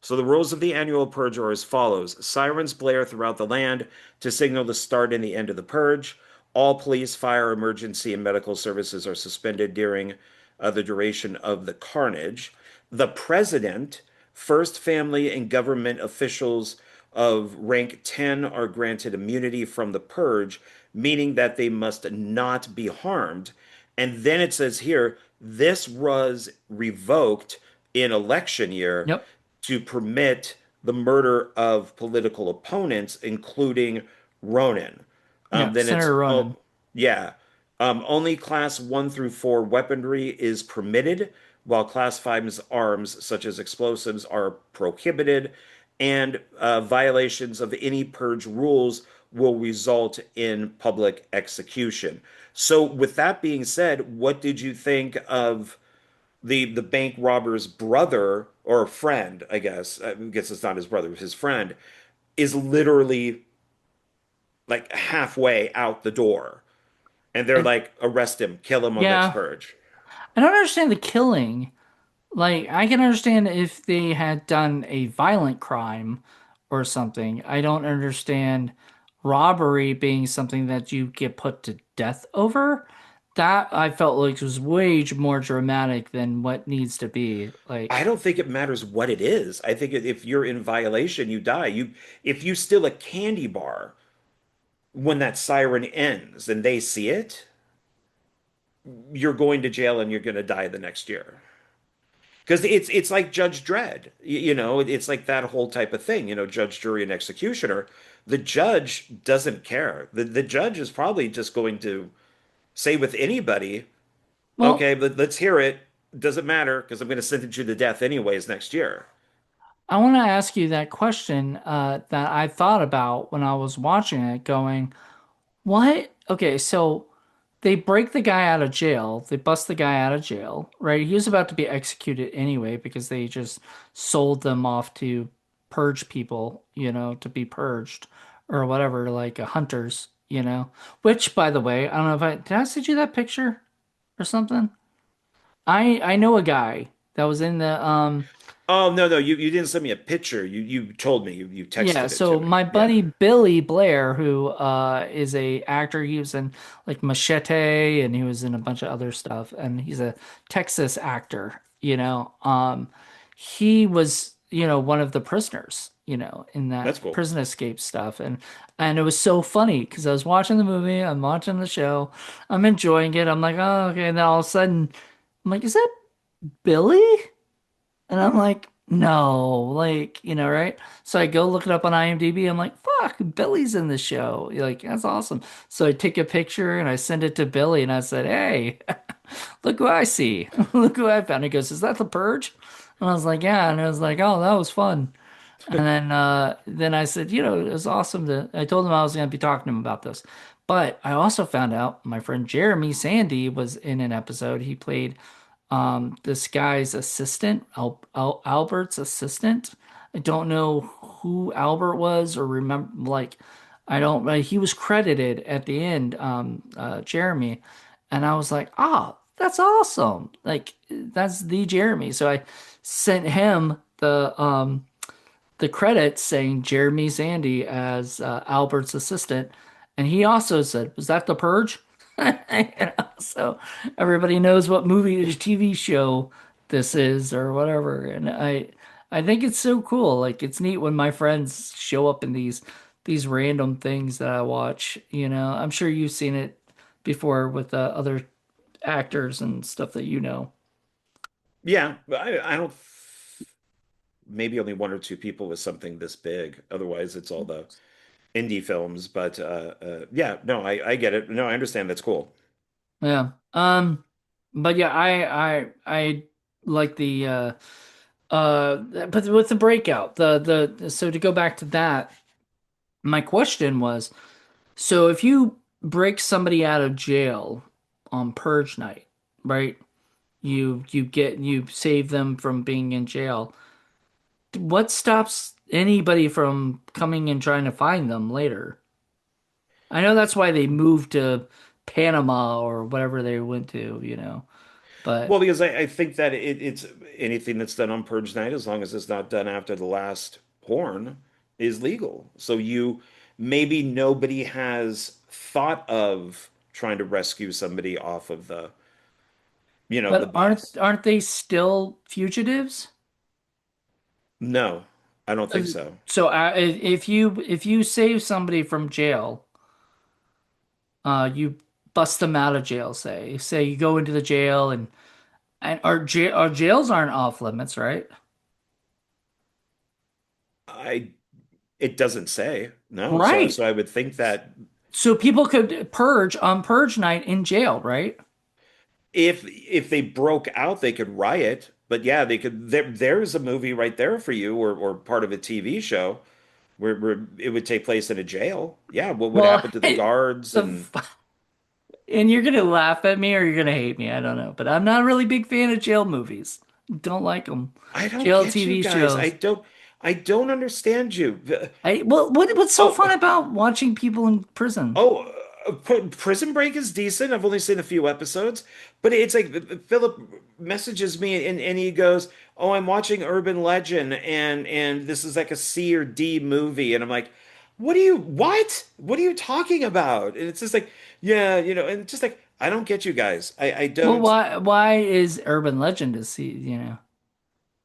So the rules of the annual purge are as follows. Sirens blare throughout the land to signal the start and the end of the purge. All police, fire, emergency, and medical services are suspended during the duration of the carnage. The president, first family, and government officials of rank 10 are granted immunity from the purge, meaning that they must not be harmed. And then it says here, this was revoked in election year yep, to permit the murder of political opponents, including Ronin. yeah, Then it's, Senator oh, Ronan. yeah. Only class 1 through 4 weaponry is permitted, while class 5's arms, such as explosives, are prohibited, and violations of any purge rules will result in public execution. So, with that being said, what did you think of the bank robber's brother or friend, I guess it's not his brother, his friend, is literally like halfway out the door. And they're I, like, arrest him, kill him on next yeah, purge. I don't understand the killing. Like, I can understand if they had done a violent crime or something. I don't understand robbery being something that you get put to death over. That I felt like was way more dramatic than what needs to be. I Like, don't think it matters what it is. I think if you're in violation, you die. If you steal a candy bar when that siren ends and they see it, you're going to jail and you're going to die the next year. Because it's like Judge Dredd, it's like that whole type of thing, judge, jury, and executioner. The judge doesn't care. The judge is probably just going to say with anybody, well, okay, let's hear it. Doesn't matter because I'm going to sentence you to death anyways next year. I want to ask you that question that I thought about when I was watching it, going, what? Okay, so they break the guy out of jail. They bust the guy out of jail, right? He was about to be executed anyway because they just sold them off to purge people, to be purged or whatever, like hunters, Which, by the way, I don't know if did I send you that picture or something? I know a guy that was in the Oh, no, no, you didn't send me a picture. You told me. You Yeah, texted it to so me. my Yeah. buddy Billy Blair, who is a actor, he was in like Machete and he was in a bunch of other stuff, and he's a Texas actor, he was, one of the prisoners, in That's that cool. prison escape stuff. And it was so funny because I was watching the movie, I'm watching the show, I'm enjoying it. I'm like, oh, okay, and then all of a sudden I'm like, is that Billy? And I'm like, no, like, right? So I go look it up on IMDb. I'm like, fuck, Billy's in the show. Like, that's awesome. So I take a picture and I send it to Billy and I said, hey, look who I see. Look who I found. He goes, is that the Purge? And I was like, yeah. And I was like, oh, that was fun. And then I said, it was awesome I told him I was going to be talking to him about this. But I also found out my friend Jeremy Sandy was in an episode. He played this guy's assistant, Albert's assistant. I don't know who Albert was or remember, like, I don't, he was credited at the end, Jeremy. And I was like, ah, that's awesome. Like, that's the Jeremy. So I sent him the credits saying Jeremy Sandy as Albert's assistant. And he also said, was that the Purge? So everybody knows what movie or TV show this is or whatever. And I think it's so cool. Like it's neat when my friends show up in these random things that I watch. I'm sure you've seen it before with other actors and stuff that you know. Yeah, but I don't. Maybe only one or two people with something this big. Otherwise, it's all the indie films. But yeah, no, I get it. No, I understand. That's cool. Yeah. But yeah, I like but with the breakout, so to go back to that, my question was, so if you break somebody out of jail on purge night, right? You save them from being in jail. What stops anybody from coming and trying to find them later? I know that's why they moved to Panama or whatever they went to, you know. Well, But because I think that it's anything that's done on Purge night, as long as it's not done after the last horn, is legal. So you maybe nobody has thought of trying to rescue somebody off of the but bus. aren't they still fugitives? No, I don't think Uh, so. So if you save somebody from jail, you bust them out of jail. Say you go into the jail and our jails aren't off limits, right? I It doesn't say no, so Right. so I would think that So people could purge on purge night in jail, right? if they broke out, they could riot. But yeah, they could. There's a movie right there for you, or part of a TV show where it would take place in a jail. Yeah, what would Well, happen to the guards the and and you're gonna laugh at me or you're gonna hate me. I don't know, but I'm not a really big fan of jail movies. Don't like them. I don't Jail get you TV guys. shows. I don't understand you. What's so Oh, fun about watching people in prison? oh, Prison Break is decent. I've only seen a few episodes, but it's like Philip messages me and he goes, "Oh, I'm watching Urban Legend and this is like a C or D movie." And I'm like, what? What are you talking about?" And it's just like, yeah, and just like I don't get you guys. I Well, don't. why is Urban Legend to see,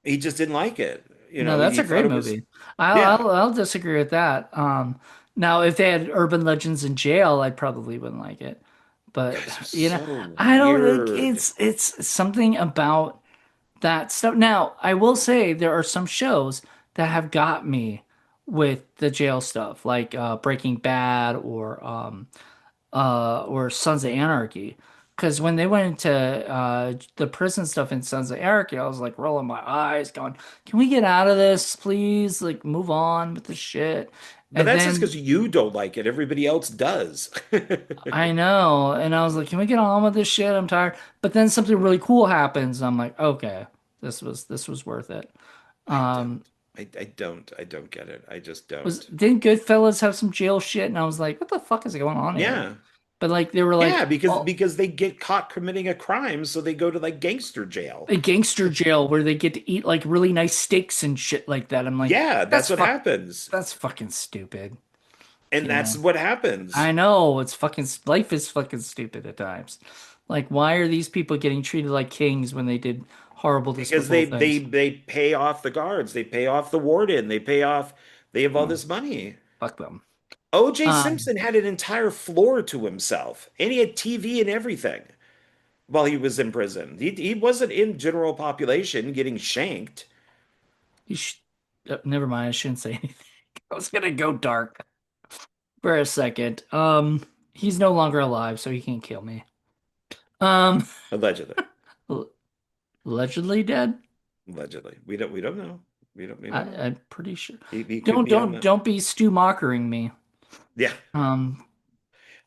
He just didn't like it. No, that's He a thought great it was, movie. yeah. I'll disagree with that. Now if they had Urban Legends in jail, I probably wouldn't like it. You But guys are you know, so I don't like weird. it's something about that stuff. Now, I will say there are some shows that have got me with the jail stuff, like Breaking Bad or Sons of Anarchy. Because when they went into the prison stuff in Sons of Anarchy, I was like rolling my eyes, going, "Can we get out of this, please? Like, move on with the shit." But And that's just because then you don't like it. Everybody else does. I know, and I was like, "Can we get on with this shit? I'm tired." But then something really cool happens. I'm like, "Okay, this was worth it." I Um, don't. I don't get it. I just was don't. didn't Goodfellas have some jail shit? And I was like, "What the fuck is going on here?" Yeah. But like, they were Yeah, like, because "Oh." because they get caught committing a crime, so they go to like gangster jail. A gangster jail where they get to eat like really nice steaks and shit like that. I'm like, Yeah, that's what happens. that's fucking stupid. And You that's know, what happens. I know it's fucking life is fucking stupid at times. Like, why are these people getting treated like kings when they did horrible, Because despicable things? they pay off the guards, they pay off the warden, they have all Hmm, this money. fuck them. O.J. Um, Simpson had an entire floor to himself, and he had TV and everything while he was in prison. He wasn't in general population getting shanked. you sh never mind. I shouldn't say anything. I was gonna go dark for a second. He's no longer alive, so he can't kill me. Um, Allegedly. allegedly dead. Allegedly. We don't know. We don't know. I'm pretty sure. He could be on the Don't be Stu mockering me. Yeah. Um,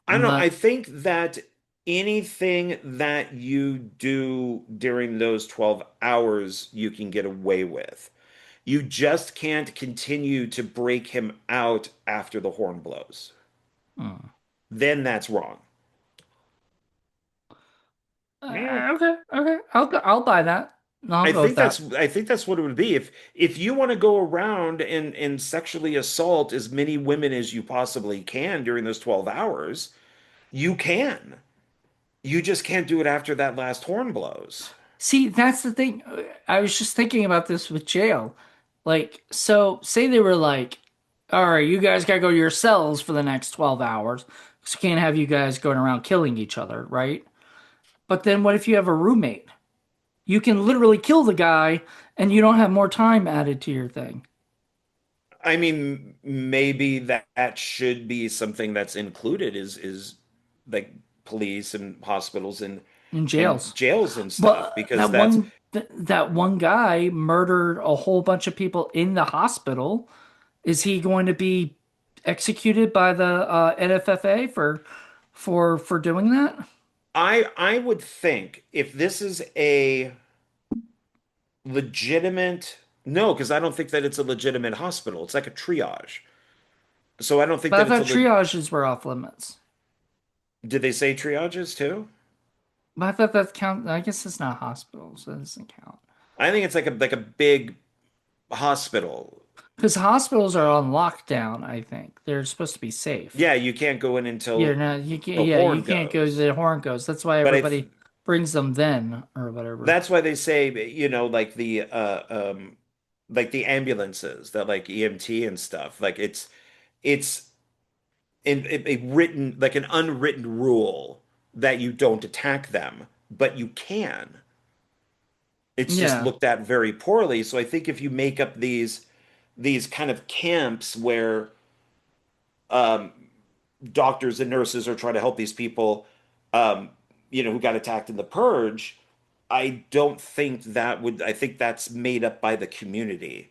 I don't know. but I think that anything that you do during those 12 hours you can get away with. You just can't continue to break him out after the horn blows. hmm. Then that's wrong. Yeah. Okay, I'll buy that. I'll go with that. I think that's what it would be. If you want to go around and sexually assault as many women as you possibly can during those 12 hours, you can. You just can't do it after that last horn blows. See, that's the thing. I was just thinking about this with jail. Like, so say they were like, all right, you guys gotta go to your cells for the next 12 hours. So can't have you guys going around killing each other, right? But then what if you have a roommate? You can literally kill the guy and you don't have more time added to your thing I mean, maybe that should be something that's included is like police and hospitals in and jails. jails and stuff But because that's that one guy murdered a whole bunch of people in the hospital. Is he going to be executed by the NFFA for doing that? I would think if this is a legitimate no, because I don't think that it's a legitimate hospital. It's like a triage. So I don't think But I that it's thought a triages were off limits. did they say triages too? But I thought that count. I guess it's not hospital, so it doesn't count. I think it's like a big hospital. Because hospitals are on lockdown. I think they're supposed to be safe. Yeah, you can't go in Yeah, until no, you can't. the Yeah, you horn can't go. goes. The horn goes. That's why But everybody brings them then or whatever. that's why they say, like the ambulances that like EMT and stuff, like it's in a written like an unwritten rule that you don't attack them, but you can. It's just Yeah. looked at very poorly. So I think if you make up these kind of camps where um, doctors and nurses are trying to help these people, um, who got attacked in the Purge, I don't think that would, I think that's made up by the community.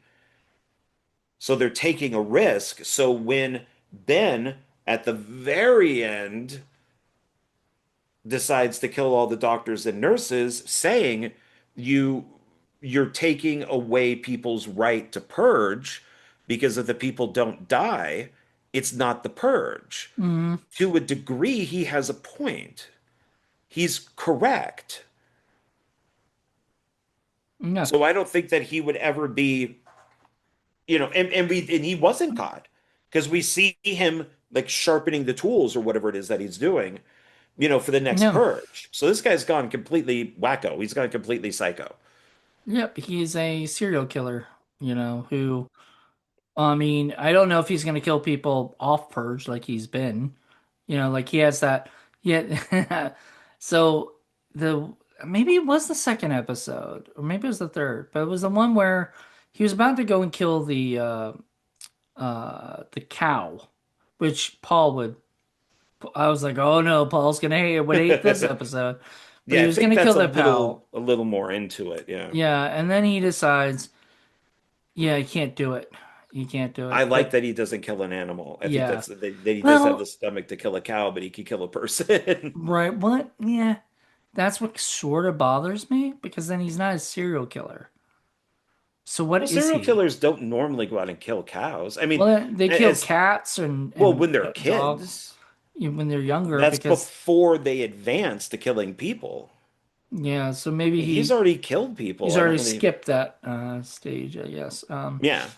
So they're taking a risk. So when Ben at the very end decides to kill all the doctors and nurses, saying you you're taking away people's right to purge because if the people don't die, it's not the purge. Hmm. To a degree, he has a point. He's correct. Yeah. So I don't think that he would ever be, and he wasn't caught because we see him like sharpening the tools or whatever it is that he's doing, for the next No. purge. So this guy's gone completely wacko. He's gone completely psycho. Yep. He's a serial killer. Who. I mean, I don't know if he's gonna kill people off purge like he's been. Like he has that. Yeah. So the maybe it was the second episode, or maybe it was the third, but it was the one where he was about to go and kill the cow, which Paul would. I was like, oh no, Paul's gonna hate this episode, but Yeah, he I was think gonna that's kill a the cow. little more into it. Yeah. Yeah, and then he decides, yeah, he can't do it. He can't do I it. like But that he doesn't kill an animal. I think yeah, that he does have the well, stomach to kill a cow, but he could kill a person. right, what? Yeah, that's what sort of bothers me because then he's not a serial killer. So Well, what is serial he? killers don't normally go out and kill cows. I mean, Well, they kill as cats and well when they're dogs kids. when they're younger That's because before they advance to killing people. yeah. So maybe He's he already killed people. he's I don't already really. skipped that stage, I guess. Yeah.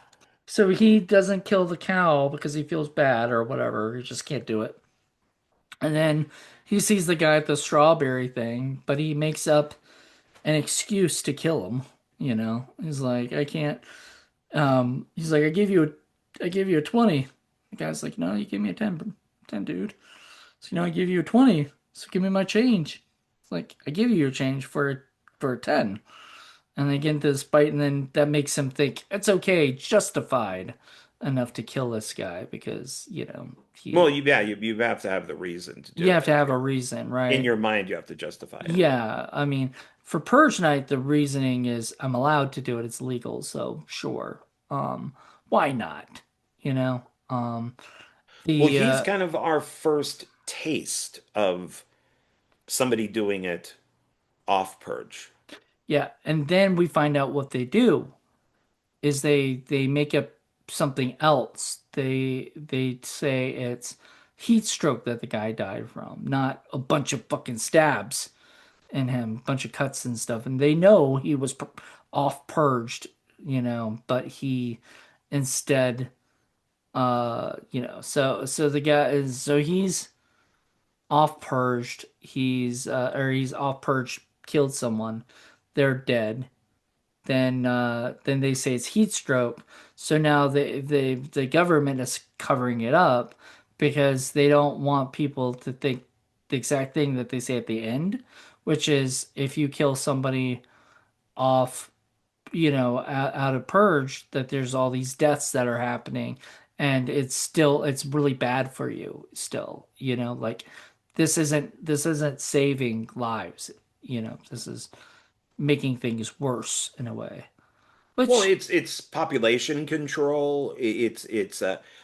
So he doesn't kill the cow because he feels bad or whatever. He just can't do it. And then he sees the guy at the strawberry thing, but he makes up an excuse to kill him. He's like, I can't. He's like, I gave you a 20. The guy's like, no, you gave me a 10, 10, dude. So I give you a 20. So give me my change. It's like I give you your change for a 10. And they get into this fight, and then that makes him think it's okay, justified enough to kill this guy because Well, he you have to have the reason to you do have it. to have Like a reason, in right? your mind, you have to justify it. Yeah, I mean, for Purge Night, the reasoning is I'm allowed to do it. It's legal, so sure. Why not? You know? Well, The he's kind of our first taste of somebody doing it off purge. Yeah, and then we find out what they do is they make up something else. They say it's heat stroke that the guy died from, not a bunch of fucking stabs in him, bunch of cuts and stuff. And they know he was off purged, but he instead, so the guy is so he's off purged. He's off purged, killed someone. They're dead. Then they say it's heat stroke. So now the government is covering it up because they don't want people to think the exact thing that they say at the end, which is if you kill somebody off, out of purge, that there's all these deaths that are happening, and it's really bad for you still, like this isn't saving lives, this is making things worse in a way. Well, Which it's population control. It's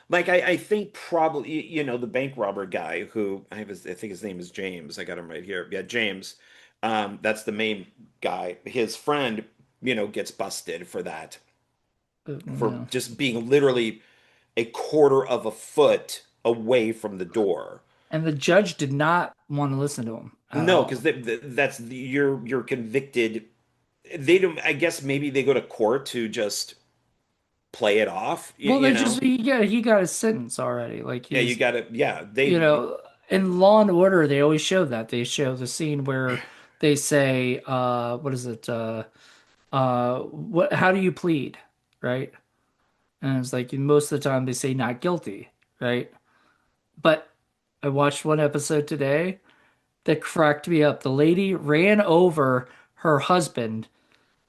like I think probably the bank robber guy who I think his name is James. I got him right here. Yeah, James. That's the main guy. His friend, gets busted for that, for yeah. just being literally a quarter of a foot away from the door. And the judge did not want to listen to him at No, because all. you're convicted. They don't. I guess maybe they go to court to just play it off. Well, You they just know. he got his sentence already. Like Yeah, you he's, gotta. Yeah, you they. know, in Law and Order, they always show that. They show the scene where they say, what is it? What, how do you plead? Right? And it's like most of the time they say not guilty, right? But I watched one episode today that cracked me up. The lady ran over her husband,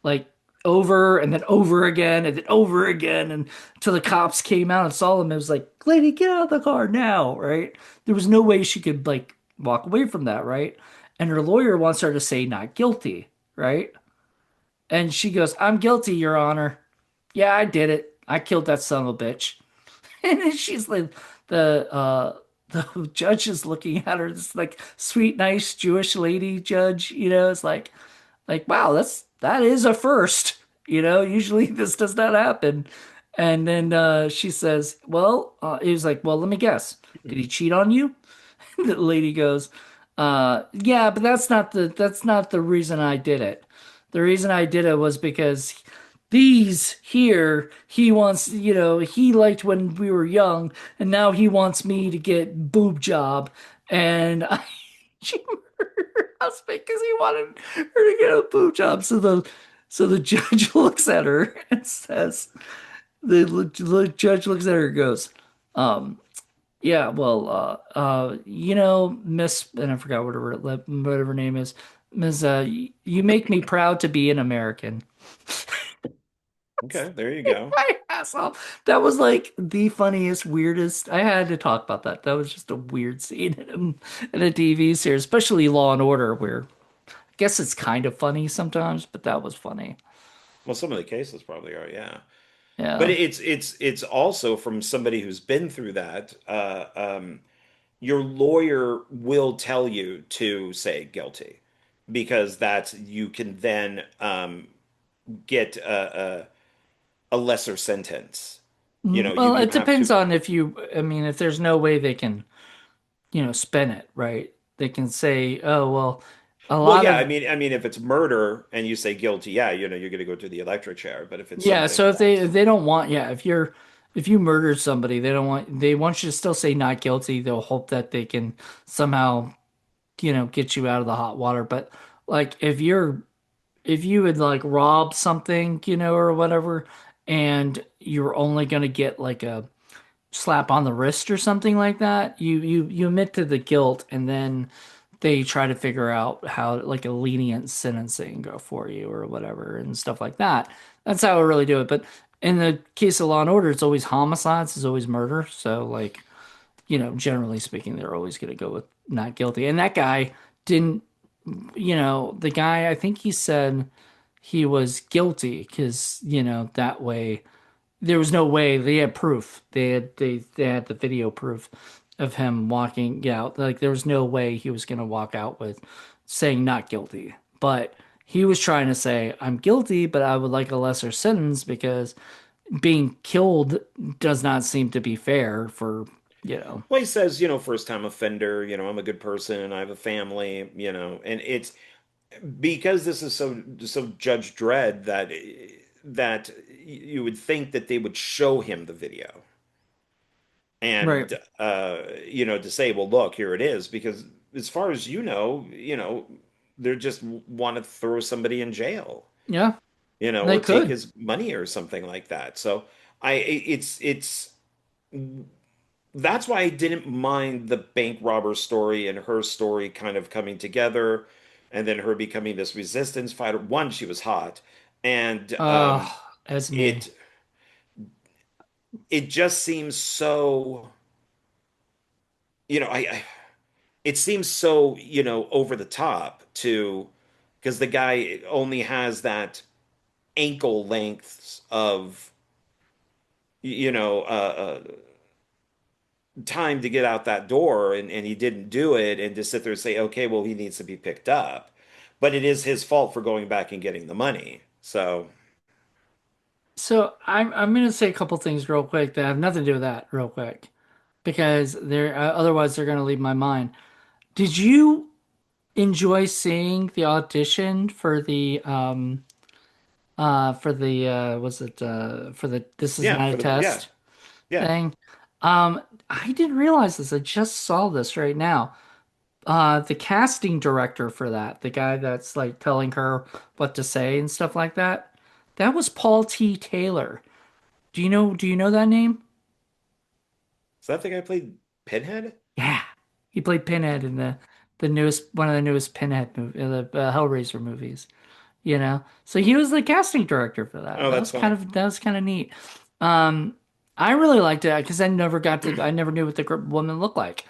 like over and then over again and then over again, and until the cops came out and saw him. It was like, lady, get out of the car now, right? There was no way she could like walk away from that, right? And her lawyer wants her to say not guilty, right? And she goes, I'm guilty, Your Honor. Yeah, I did it. I killed that son of a bitch. And then she's like, the the judge is looking at her, this like sweet, nice Jewish lady judge, it's like wow, that is a first. Usually this does not happen. And then she says, well, he was like, well, let me guess. Did he cheat on you? The lady goes, yeah, but that's not the reason I did it. The reason I did it was because these here, he wants, he liked when we were young, and now he wants me to get boob job, and she murdered her husband because he wanted her to get a boob job. So the judge looks at her and says, the judge looks at her and goes, um, yeah, well, Miss, and I forgot whatever her name is, Miss, you make me proud to be an American. Okay, there you go. My ass off. That was like the funniest, weirdest. I had to talk about that. That was just a weird scene in a TV series, especially Law and Order, where I guess it's kind of funny sometimes, but that was funny. Well, some of the cases probably are, yeah. But Yeah. it's also from somebody who's been through that. Your lawyer will tell you to say guilty because that's you can then get a lesser sentence. Well, You it don't have depends to. on I mean, if there's no way they can, spin it, right? They can say, oh, well, a Well, lot yeah, of, I mean, if it's murder and you say guilty, yeah, you're going to go to the electric chair. But if it's yeah, something so if they that's if they don't want, yeah, if you murdered somebody, they want you to still say not guilty. They'll hope that they can somehow, get you out of the hot water. But like if you would like rob something, or whatever, and you're only gonna get like a slap on the wrist or something like that, you admit to the guilt, and then they try to figure out how like a lenient sentencing go for you or whatever and stuff like that. That's how I really do it. But in the case of Law and Order, it's always homicides, it's always murder. So like, generally speaking, they're always going to go with not guilty. And that guy didn't, the guy, I think he said he was guilty because, that way there was no way they had proof. They had the video proof of him walking out. Like there was no way he was gonna walk out with saying not guilty. But he was trying to say, I'm guilty, but I would like a lesser sentence because being killed does not seem to be fair for, you know. well, he says, first time offender, I'm a good person and I have a family, and it's because this is so Judge Dredd that you would think that they would show him the video Right. and to say, well, look, here it is, because as far as they just want to throw somebody in jail, Yeah, they or take could. his money or something like that. So it's that's why I didn't mind the bank robber story and her story kind of coming together, and then her becoming this resistance fighter. One, she was hot, and As me. it it just seems so, I it seems so, over the top to because the guy only has that ankle lengths of, you know, time to get out that door, and he didn't do it, and to sit there and say, okay, well, he needs to be picked up. But it is his fault for going back and getting the money. So, So I'm gonna say a couple things real quick that have nothing to do with that real quick because they're otherwise they're gonna leave my mind. Did you enjoy seeing the audition for the was it for the This Is Yeah, Not a for the yeah, Test yeah. thing? I didn't realize this. I just saw this right now. The casting director for that, the guy that's like telling her what to say and stuff like that, that was Paul T. Taylor. Do you know that name? Is that the guy who played Pinhead? Yeah. He played Pinhead in the newest one of the newest Pinhead movie, the Hellraiser movies, you know. So he was the casting director for that. Oh, That that's was kind funny. of that was kind of neat. Um I really liked it because I never knew what the woman looked like.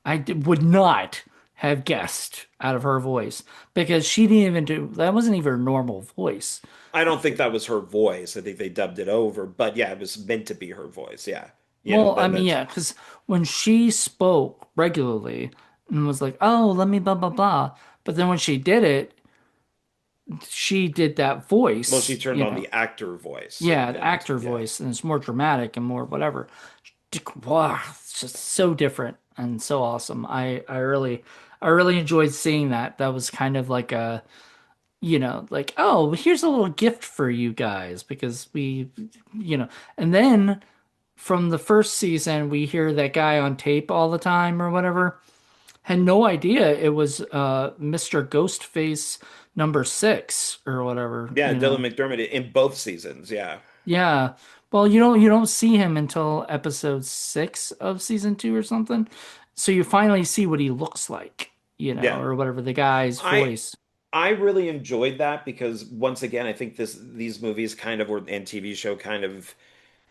Would not have guessed out of her voice because she didn't even do that wasn't even her normal voice. I don't think that was her voice. I think they dubbed it over, but yeah, it was meant to be her voice. Yeah. Well, I mean, That's yeah, because when she spoke regularly and was like, "Oh, let me blah blah blah," but then when she did it, she did that well, she voice, turned on the actor voice yeah, the and actor yeah. voice, and it's more dramatic and more whatever. Wow, it's just so different and so awesome. I really enjoyed seeing that. That was kind of like a, like, oh, here's a little gift for you guys because you know, and then from the first season, we hear that guy on tape all the time or whatever. Had no idea it was Mr. Ghostface number 6 or whatever, Yeah, Dylan McDermott in both seasons. Yeah. Yeah. Well, you don't see him until episode 6 of season 2 or something. So you finally see what he looks like, Yeah. or whatever the guy's I voice. I really enjoyed that because once again, I think these movies kind of or and TV show kind of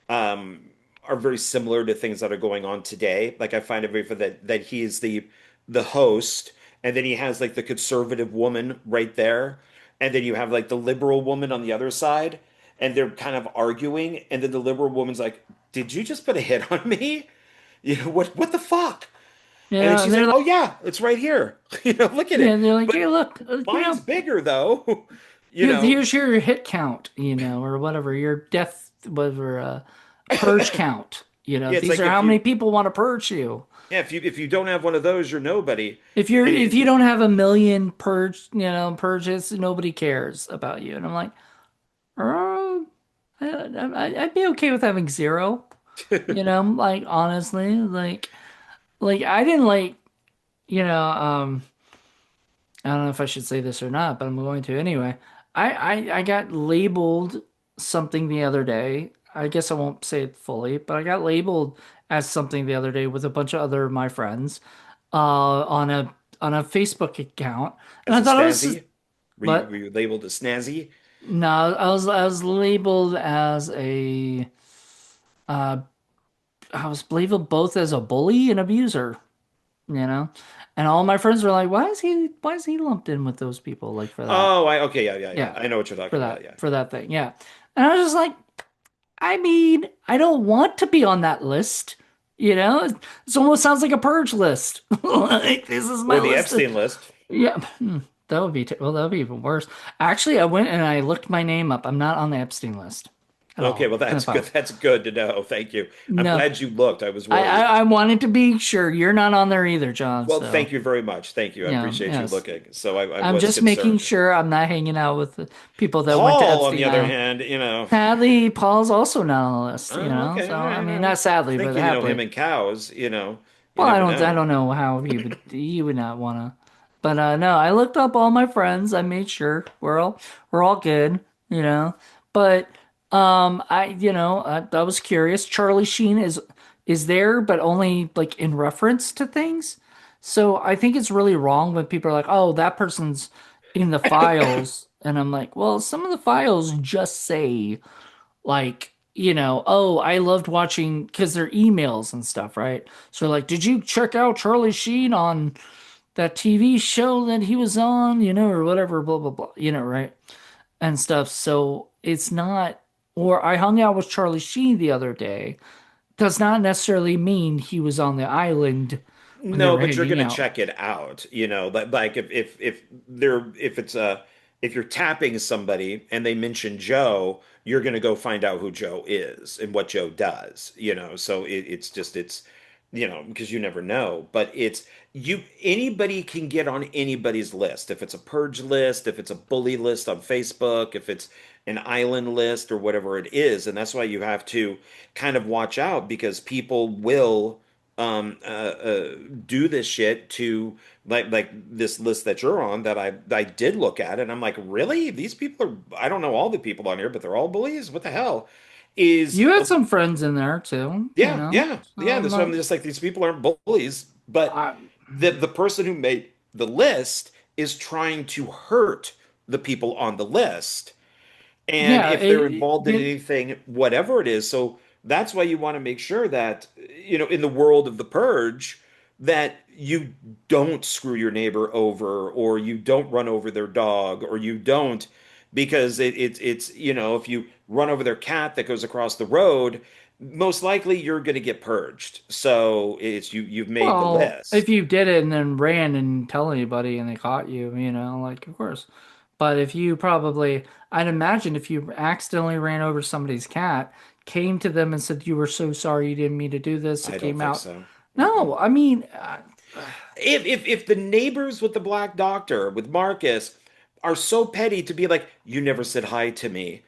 um are very similar to things that are going on today. Like I find it very for that he is the host, and then he has like the conservative woman right there, and then you have like the liberal woman on the other side, and they're kind of arguing, and then the liberal woman's like, "Did you just put a hit on me? What the fuck?" And then Yeah, and she's they're like, like, "Oh yeah, it's right here. Look at yeah, it." they're like, But hey, look, mine's bigger though. You know. here's your hit count, or whatever, your death, whatever, purge count. Yeah, it's These like are how many people want to purge you. if you don't have one of those, you're nobody. And If you don't have a million purges, nobody cares about you. And I'm like, oh, I'd be okay with having zero. Like honestly, like I didn't like, I don't know if I should say this or not, but I'm going to anyway. I got labeled something the other day. I guess I won't say it fully, but I got labeled as something the other day with a bunch of other of my friends, on a Facebook account, and as I a thought it was snazzy, but were you labeled a snazzy? no, I was labeled as a uh I was labeled both as a bully and abuser, you know? And all my friends were like, why is he lumped in with those people like for that? Oh, I okay, yeah. Yeah, I know what you're for talking about. that Yeah. for that thing. Yeah. And I was just like, I mean, I don't want to be on that list. It almost sounds like a purge list. Like this is my Or the list. Epstein list. Yeah, that would be well, that would be even worse. Actually, I went and I looked my name up. I'm not on the Epstein list at Okay, all. well And that's if I good. was, That's good to know. Thank you. I'm no, glad you looked. I was I, I worried. I wanted to be sure you're not on there either, John. Well, So thank you very much. Thank you. I yeah, appreciate you yes. looking. So I I'm was just making concerned. sure I'm not hanging out with the people that went to Paul, on the Epstein other Island. hand, Sadly, Paul's also not on the list. oh, okay, So all I right, mean, all right. not sadly, Think but you know him happily. and cows, you Well, I never don't I know. don't know how he would not wanna. But no, I looked up all my friends. I made sure we're all good, you know. But I was curious. Charlie Sheen is there, but only like in reference to things. So I think it's really wrong when people are like, "Oh, that person's in the files," and I'm like, "Well, some of the files just say." Like, oh, I loved watching because they're emails and stuff, right? So like, did you check out Charlie Sheen on that TV show that he was on, or whatever, blah blah blah, right? And stuff. So it's not, or I hung out with Charlie Sheen the other day, does not necessarily mean he was on the island when they No, were but you're hanging gonna out. check it out, like if it's a if you're tapping somebody and they mention Joe, you're going to go find out who Joe is and what Joe does, you know. So it's just it's you know, because you never know, but it's you anybody can get on anybody's list. If it's a purge list, if it's a bully list on Facebook, if it's an island list or whatever it is, and that's why you have to kind of watch out because people will do this shit to like this list that you're on that I did look at and I'm like, really? These people are I don't know all the people on here, but they're all bullies? What the hell? Is You had some friends in there too, you yeah, know. yeah, So yeah. I'm That's why not. I'm just like these people aren't bullies, but I, the person who made the list is trying to hurt the people on the list. And yeah, if they're involved in anything, whatever it is, so that's why you want to make sure that, you know, in the world of the purge, that you don't screw your neighbor over or you don't run over their dog or you don't, because it's, you know, if you run over their cat that goes across the road, most likely you're going to get purged. So it's you've made the Well, if list. you did it and then ran and didn't tell anybody and they caught you, you know, like of course. But if you probably, I'd imagine if you accidentally ran over somebody's cat, came to them and said you were so sorry you didn't mean to do this, it I don't came think out. so. Mm-mm. No, I mean, If the neighbors with the black doctor with Marcus are so petty to be like, you never said hi to me.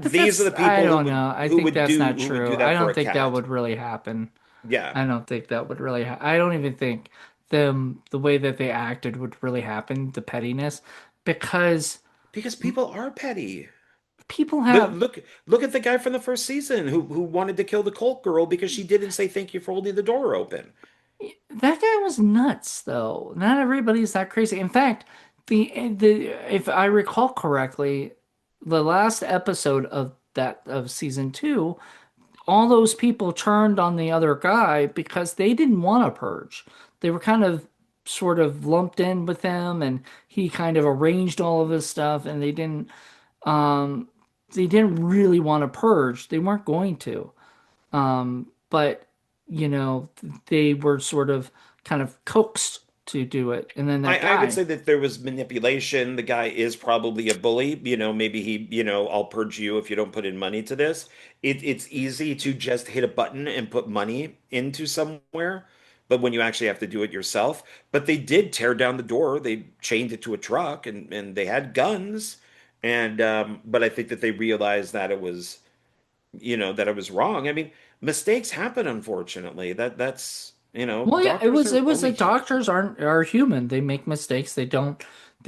but These are that's, the I people don't know. I think that's not who would do true. I that for don't a think that cat. would really happen. Yeah, I don't think that would really I don't even think the way that they acted would really happen, the pettiness, because because people are petty. people have Look at the guy from the first season who wanted to kill the Colt girl because she didn't say thank you for holding the door open. that guy was nuts though. Not everybody's that crazy. In fact, the if I recall correctly, the last episode of that of season two, all those people turned on the other guy because they didn't want to purge. They were kind of sort of lumped in with him and he kind of arranged all of this stuff and um they didn't really want to purge. They weren't going to. But you know, they were sort of kind of coaxed to do it. And then that I would guy, say that there was manipulation. The guy is probably a bully. You know, maybe he, you know, I'll purge you if you don't put in money to this. It's easy to just hit a button and put money into somewhere, but when you actually have to do it yourself. But they did tear down the door. They chained it to a truck and they had guns. And but I think that they realized that it was, you know, that it was wrong. I mean, mistakes happen, unfortunately. That's, you know, well, yeah, doctors it are was only that doctors are human. They make mistakes. They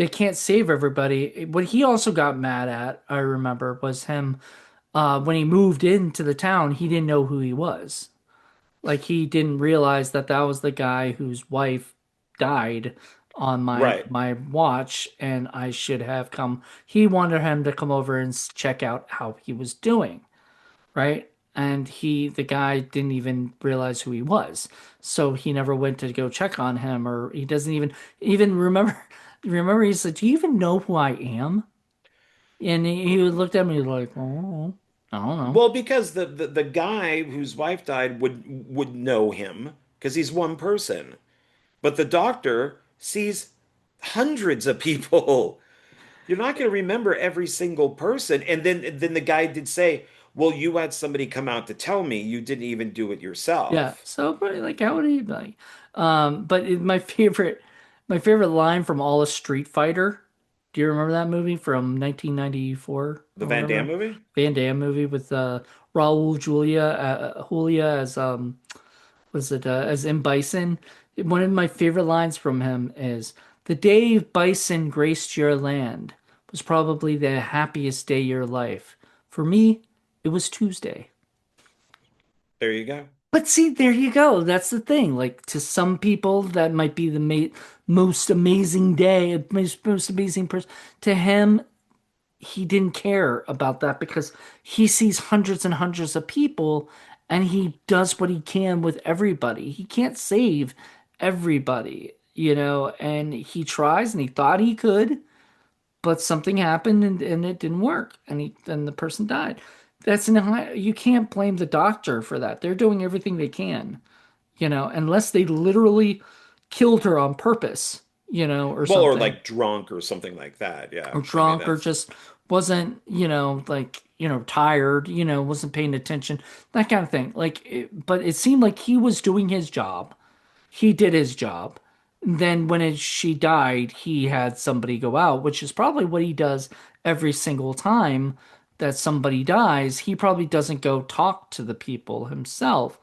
can't save everybody. What he also got mad at, I remember, was him when he moved into the town, he didn't know who he was. Like he didn't realize that that was the guy whose wife died on right. my watch, and I should have come. He wanted him to come over and check out how he was doing, right? And the guy didn't even realize who he was, so he never went to go check on him, or he doesn't even remember. Remember, he said, "Do you even know who I am?" And he looked at me like, "Oh, I don't know." Well, because the guy whose wife died would know him because he's one person. But the doctor sees hundreds of people. You're not going to remember every single person. And then the guy did say, "Well, you had somebody come out to tell me you didn't even do it Yeah, yourself." so but like how would he like my favorite line from all of Street Fighter. Do you remember that movie from 1994 The or Van Damme whatever? movie? Van Damme movie with Raul Julia as was it as M. Bison. One of my favorite lines from him is the day Bison graced your land was probably the happiest day of your life. For me, it was Tuesday. There you go. But see, there you go. That's the thing. Like to some people, that might be the most amazing day, most amazing person. To him, he didn't care about that because he sees hundreds and hundreds of people, and he does what he can with everybody. He can't save everybody, you know. And he tries, and he thought he could, but something happened, and it didn't work, and the person died. That's you can't blame the doctor for that. They're doing everything they can, you know, unless they literally killed her on purpose, or Well, or something, like drunk or something like that. Yeah. or I mean, drunk, or that's just wasn't, like, tired, wasn't paying attention, that kind of thing. But it seemed like he was doing his job. He did his job. Then she died, he had somebody go out, which is probably what he does every single time that somebody dies. He probably doesn't go talk to the people himself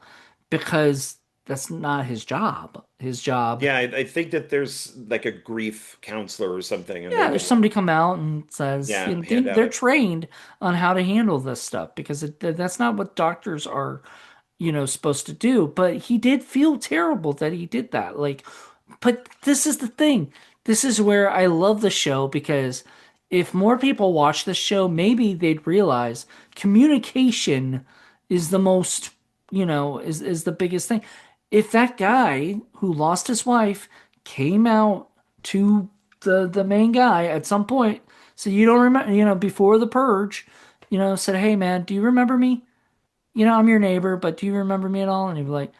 because that's not his job. His job, yeah, I think that there's like a grief counselor or something, and they yeah, there's would, somebody come out and says, yeah, hand out they're it. trained on how to handle this stuff because that's not what doctors are, supposed to do. But he did feel terrible that he did that. But this is the thing. This is where I love the show because if more people watch the show, maybe they'd realize communication is the most, is the biggest thing. If that guy who lost his wife came out to the main guy at some point, so you don't remember, before the purge, said, "Hey man, do you remember me? I'm your neighbor, but do you remember me at all?" And he'd be like,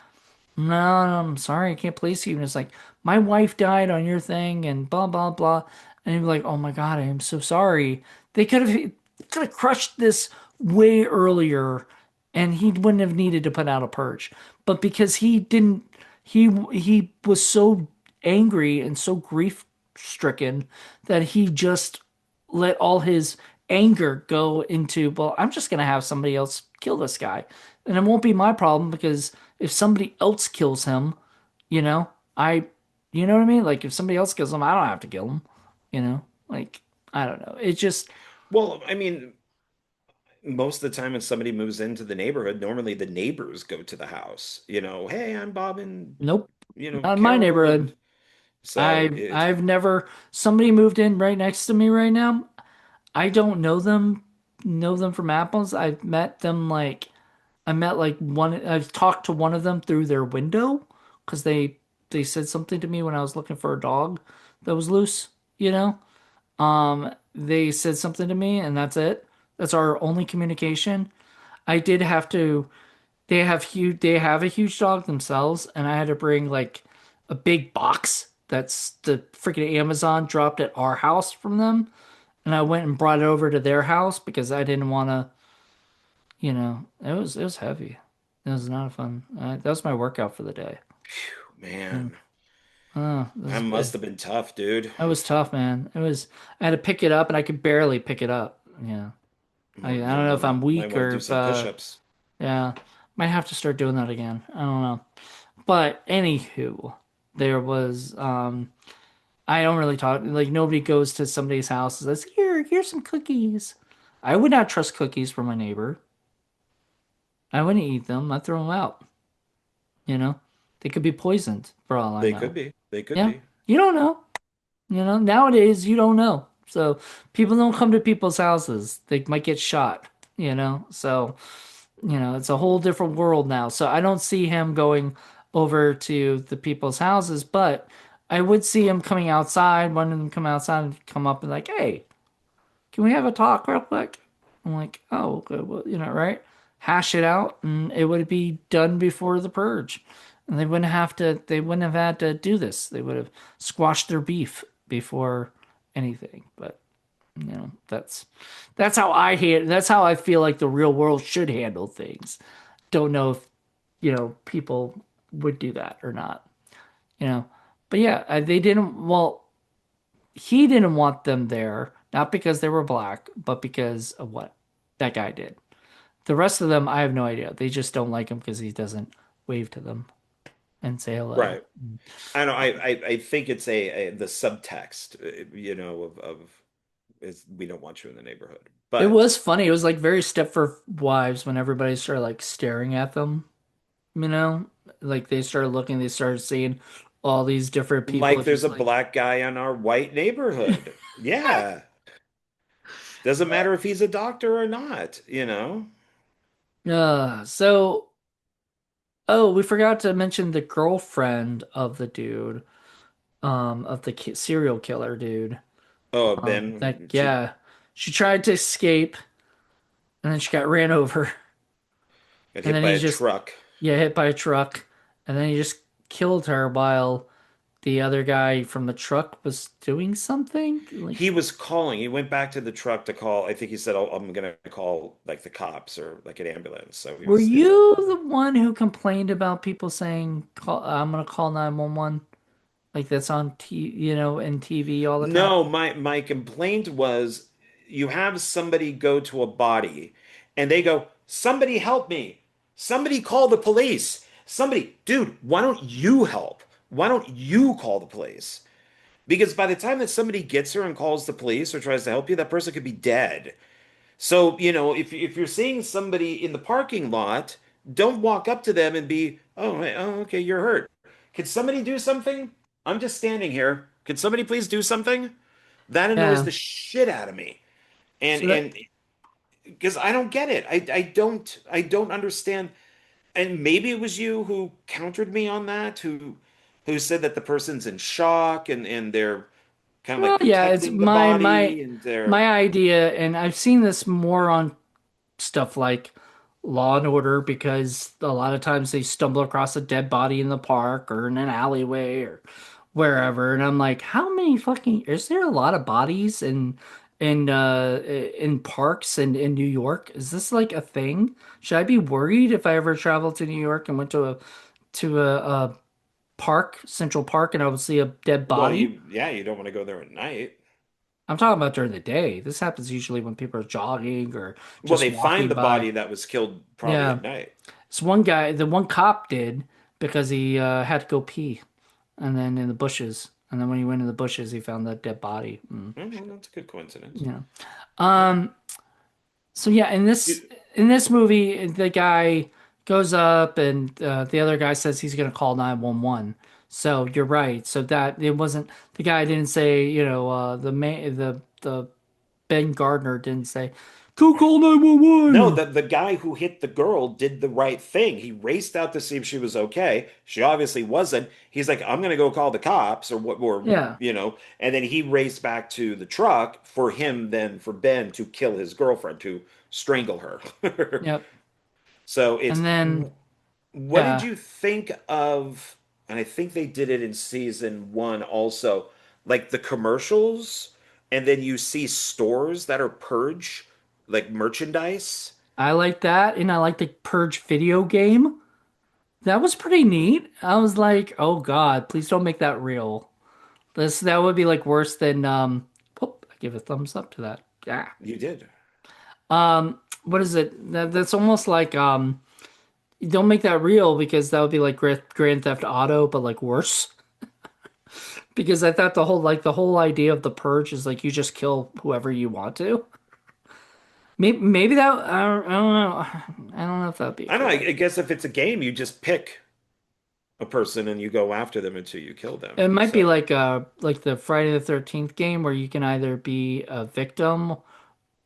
"No, no, I'm sorry, I can't place you." And it's like, "My wife died on your thing and blah blah blah." And he'd be like, "Oh my God, I am so sorry." They could have crushed this way earlier and he wouldn't have needed to put out a purge. But because he didn't he was so angry and so grief stricken that he just let all his anger go into, "Well, I'm just gonna have somebody else kill this guy. And it won't be my problem because if somebody else kills him, you know, I, you know what I mean? Like if somebody else kills him, I don't have to kill him, you know? Like, I don't know. It just, Well, I mean, most of the time when somebody moves into the neighborhood, normally the neighbors go to the house. Hey, I'm Bob and nope, not in my Carol, neighborhood. and so it. I've never, somebody moved in right next to me right now. I don't know them from apples. I met like one, I've talked to one of them through their window because they said something to me when I was looking for a dog that was loose, you know? They said something to me and that's it. That's our only communication. I did have to they have a huge dog themselves and I had to bring like a big box that's the freaking Amazon dropped at our house from them and I went and brought it over to their house because I didn't want to, it was heavy. It was not fun. That was my workout for the day. Yeah. Man, This that is must good. have been tough, dude. That was tough, man. I had to pick it up and I could barely pick it up. Yeah. I Well, don't know if I'm might weak want to or do if some push-ups. yeah, might have to start doing that again. I don't know. But anywho, there was I don't really talk like nobody goes to somebody's house and says, here's some cookies. I would not trust cookies from my neighbor. I wouldn't eat them. I'd throw them out, you know? They could be poisoned for all I They could know. be. They could Yeah. be. You don't know. Nowadays you don't know. So people don't come to people's houses. They might get shot, So, it's a whole different world now. So I don't see him going over to the people's houses, but I would see him coming outside, one of them come outside and come up and like, "Hey, can we have a talk real quick?" I'm like, "Oh, okay, well, right? Hash it out and it would be done before the purge. And they wouldn't have had to do this. They would have squashed their beef before anything. But, that's how I feel like the real world should handle things. Don't know if, people would do that or not, you know. But yeah, they didn't, well, he didn't want them there, not because they were black, but because of what that guy did. The rest of them, I have no idea. They just don't like him because he doesn't wave to them and say hello. Right. I know. I think it's the subtext, of is we don't want you in the neighborhood. It But was funny. It was like very Stepford Wives when everybody started like staring at them, you know? Like they started looking, they started seeing all these different people like, there's just a like, black guy in our white neighborhood. Yeah. Doesn't matter if he's a doctor or not. so, oh, we forgot to mention the girlfriend of the dude, of the serial killer dude. Oh, That, Ben, she yeah, she tried to escape and then she got ran over got and hit then by he a just, truck. yeah, hit by a truck and then he just killed her while the other guy from the truck was doing something? Like, He was calling. He went back to the truck to call. I think he said, I'm gonna call like the cops or like an ambulance." So he were was, you know. you the one who complained about people saying, I'm gonna call 911"? Like that's on in TV all the time. No, my complaint was you have somebody go to a body and they go, "Somebody help me. Somebody call the police. Somebody, dude, why don't you help? Why don't you call the police?" Because by the time that somebody gets here and calls the police or tries to help you, that person could be dead. So, if you're seeing somebody in the parking lot, don't walk up to them and be, "Oh, hey, oh, okay, you're hurt. Could somebody do something? I'm just standing here. Could somebody please do something?" That annoys Yeah. the shit out of me. And So that and because I don't get it. I don't understand. And maybe it was you who countered me on that, who said that the person's in shock and they're kind of well, like yeah, it's protecting the body and they're my idea, and I've seen this more on stuff like Law and Order because a lot of times they stumble across a dead body in the park or in an alleyway or wherever, and I'm like, how many fucking is there a lot of bodies in parks and in New York? Is this like a thing? Should I be worried if I ever traveled to New York and went to a park, Central Park, and I would see a dead well, body? you don't want to go there at night. I'm talking about during the day. This happens usually when people are jogging or Well, just they find walking the by. body that was killed probably Yeah. at night. This one guy, the one cop did because he had to go pee, and then in the bushes, and then when he went in the bushes, he found that dead body. Well, that's a good coincidence. Yeah. Um. So yeah, in this You- in this movie, the guy goes up, and the other guy says he's gonna call 911. So you're right. So that it wasn't the guy didn't say, the Ben Gardner didn't say, "Go call No, 911." the guy who hit the girl did the right thing. He raced out to see if she was okay. She obviously wasn't. He's like, "I'm gonna go call the cops," or what, Yeah. and then he raced back to the truck for him, then for Ben to kill his girlfriend, to strangle her. Yep. So And then what did yeah, you think of, and I think they did it in season one also, like the commercials, and then you see stores that are Purge, like merchandise. I like that, and I like the Purge video game. That was pretty neat. I was like, "Oh God, please don't make that real." That would be like worse than I give a thumbs up to that. Yeah. You did. What is it? That's almost like you don't make that real because that would be like Grand Theft Auto, but like worse. Because I thought the whole idea of the Purge is like you just kill whoever you want to. Maybe that I don't know. I don't know if that'd be a I don't good know. I idea. guess if it's a game, you just pick a person and you go after them until you kill It them. might be So like the Friday the 13th game where you can either be a victim,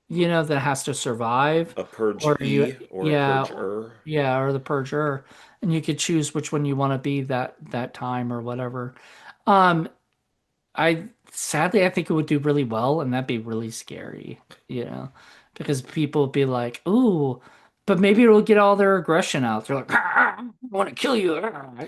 that has to survive, a Purge or E or a Purge yeah, or the Purger, and you could choose which one you want to be that time or whatever. Um, I think it would do really well, and that'd be really scary, because people would be like, "Ooh," but maybe it'll get all their aggression out. They're like, "I want to kill you,"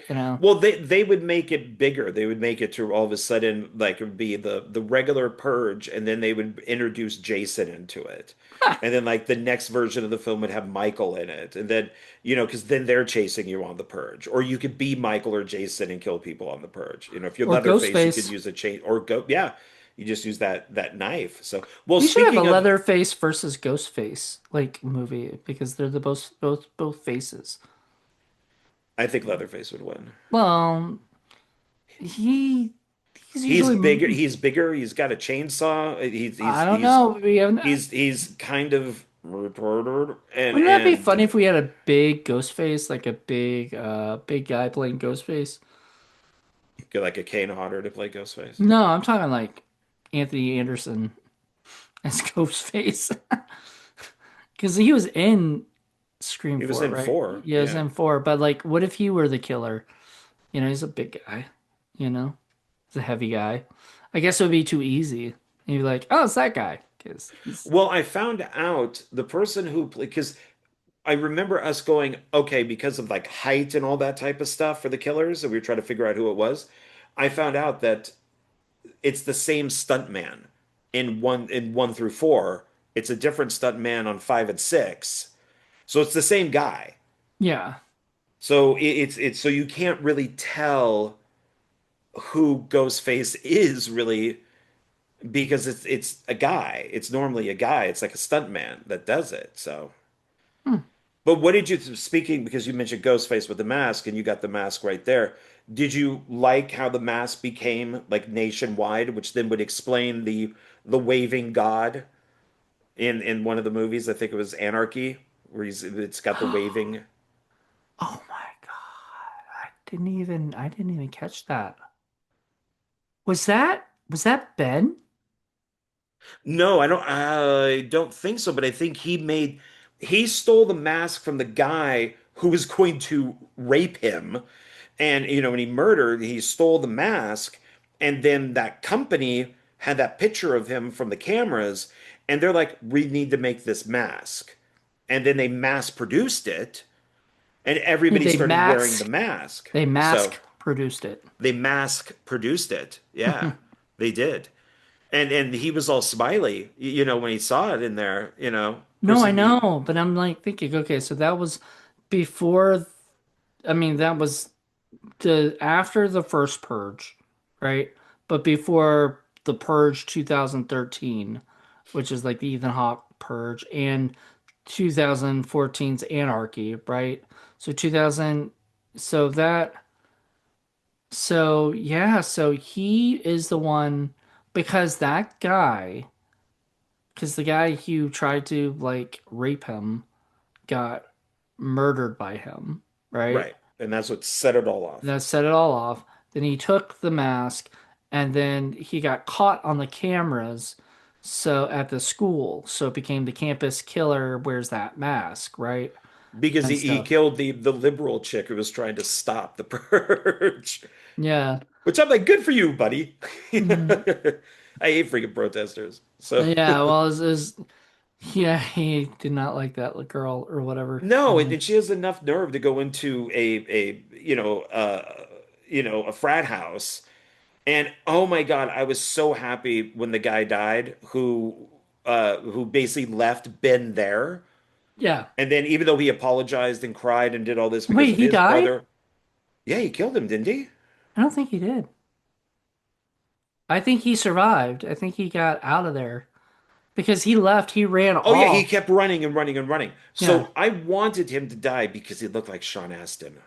you know. Well, they would make it bigger. They would make it to all of a sudden like it would be the regular Purge, and then they would introduce Jason into it. And then like the next version of the film would have Michael in it. And then, because then they're chasing you on the Purge. Or you could be Michael or Jason and kill people on the Purge. If you're Or Leatherface, you could Ghostface. use a chain or go, yeah, you just use that knife. So, well, You should have a speaking of, Leatherface versus Ghostface like movie because they're the both faces. I think Leatherface would win. Well, he he's He's usually bigger. He's bigger. He's got a chainsaw. He's I he's don't he's know. We haven't. he's kind of retarded and Wouldn't that be and funny if we had a big Ghostface, like a big guy playing Ghostface? get like a Kane Hodder to play Ghostface. No, I'm talking like Anthony Anderson as Ghostface because he was in Scream He was 4, in right? four. Yeah, he was Yeah, in 4. But like, what if he were the killer? He's a big guy. You know, he's a heavy guy. I guess it would be too easy. You'd be like, oh, it's that guy because he's well, I found out the person who played, because I remember us going, okay, because of like height and all that type of stuff for the killers, and we were trying to figure out who it was. I found out that it's the same stuntman in one through four. It's a different stuntman on five and six. So it's the same guy. Yeah. So it's so you can't really tell who Ghostface is really because it's a guy. It's normally a guy. It's like a stuntman that does it. So, Hmm. but what did you speaking because you mentioned Ghostface with the mask and you got the mask right there. Did you like how the mask became like nationwide, which then would explain the waving god in one of the movies? I think it was Anarchy, where it's got the waving. Oh my God. I didn't even catch that. Was that Ben? No, I don't think so, but I think he stole the mask from the guy who was going to rape him. And when he murdered, he stole the mask, and then that company had that picture of him from the cameras, and they're like, "We need to make this mask." And then they mass produced it, and everybody They started wearing the mask mask. they So mask produced it. they mask produced it. Yeah, they did. And he was all smiley, when he saw it in there, of No, course I know, but I'm like thinking, okay, so that was before, I mean, that was the after the first Purge, right? But before the Purge 2013, which is like the Ethan Hawke Purge, and 2014's Anarchy, right? So 2000, so that, so yeah, so he is the one because that guy, because the guy who tried to like rape him got murdered by him, right? right. And that's what set it all off. That set it all off. Then he took the mask and then he got caught on the cameras so at the school. So it became the campus killer wears that mask, right? Because And he stuff. killed the liberal chick who was trying to stop the purge. Yeah. Which I'm like, good for you, buddy. Mhm. I hate freaking protesters. So Yeah, well, yeah, he did not like that girl or whatever. no, and, And and she has enough nerve to go into a a frat house. And oh my God, I was so happy when the guy died who basically left Ben there. yeah. And then even though he apologized and cried and did all this because Wait, of he his died? brother, yeah, he killed him, didn't he? I don't think he did. I think he survived. I think he got out of there because he left, he ran Oh yeah, he off. kept running and running and running. Yeah. So I wanted him to die because he looked like Sean Astin.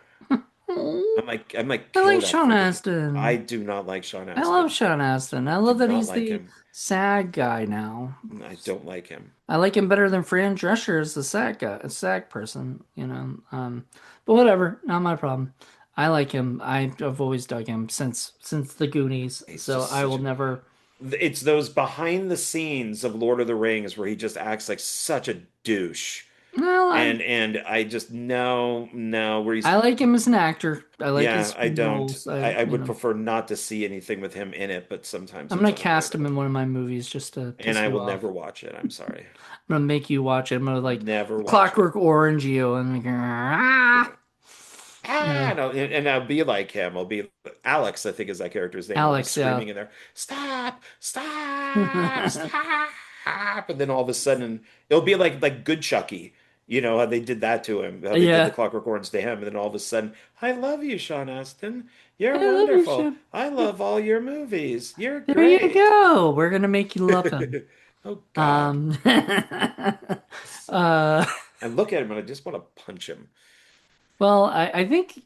I'm like, I like kill that Sean freaking. I Astin. do not like Sean I love Astin. Sean Astin. I Do love that not he's like the him. SAG guy now. I don't like him. I like him better than Fran Drescher as the SAG guy, a SAG person, you know. But whatever, not my problem. I like him. I've always dug him since the Goonies, He's so just I such will a. never. It's those behind the scenes of Lord of the Rings where he just acts like such a douche. Well, And I just no where he's I like him as an actor. I like yeah, his I don't. roles. I would prefer not to see anything with him in it, but sometimes I'm it's gonna cast him unavoidable. in one of my movies just to And piss I you will off. never watch it. I'm sorry. I'm gonna make you watch it. I'm gonna like Never watch it. Clockwork Orange you and like, Yeah. ah, yeah. No, and I'll be like him. I'll be Alex, I think is that character's name. I'll be Alex, yeah. screaming in there, stop, stop, stop. And then all of a sudden it'll be like Good Chucky. You know how they did that to him, how they did the Yeah. Clockwork Orange to him, and then all of a sudden, I love you, Sean Astin. You're I love your wonderful. show. I love all your movies. You're There you great. go. We're gonna make you love him. Oh God. Um, uh, I look at him and I just want to punch him. well, I think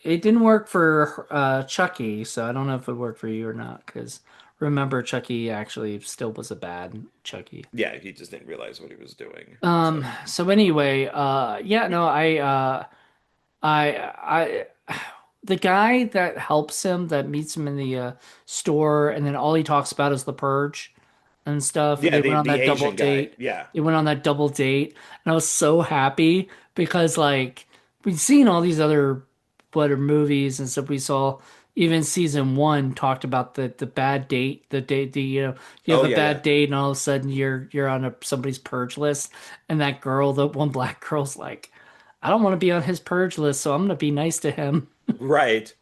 it didn't work for Chucky, so I don't know if it worked for you or not. Because remember, Chucky actually still was a bad Chucky. Yeah, he just didn't realize what he was doing. So So anyway, yeah, no, the guy that helps him, that meets him in the store, and then all he talks about is the purge and stuff. yeah, They the went on the that double Asian guy. date. Yeah. They went on that double date, and I was so happy because like we've seen all these other better movies and stuff. We saw even season one talked about the bad date, the date, the you have Oh a yeah, bad yeah. date, and all of a sudden you're on somebody's purge list, and that girl, the one black girl's like, I don't want to be on his purge list, so I'm gonna be nice to him. Right.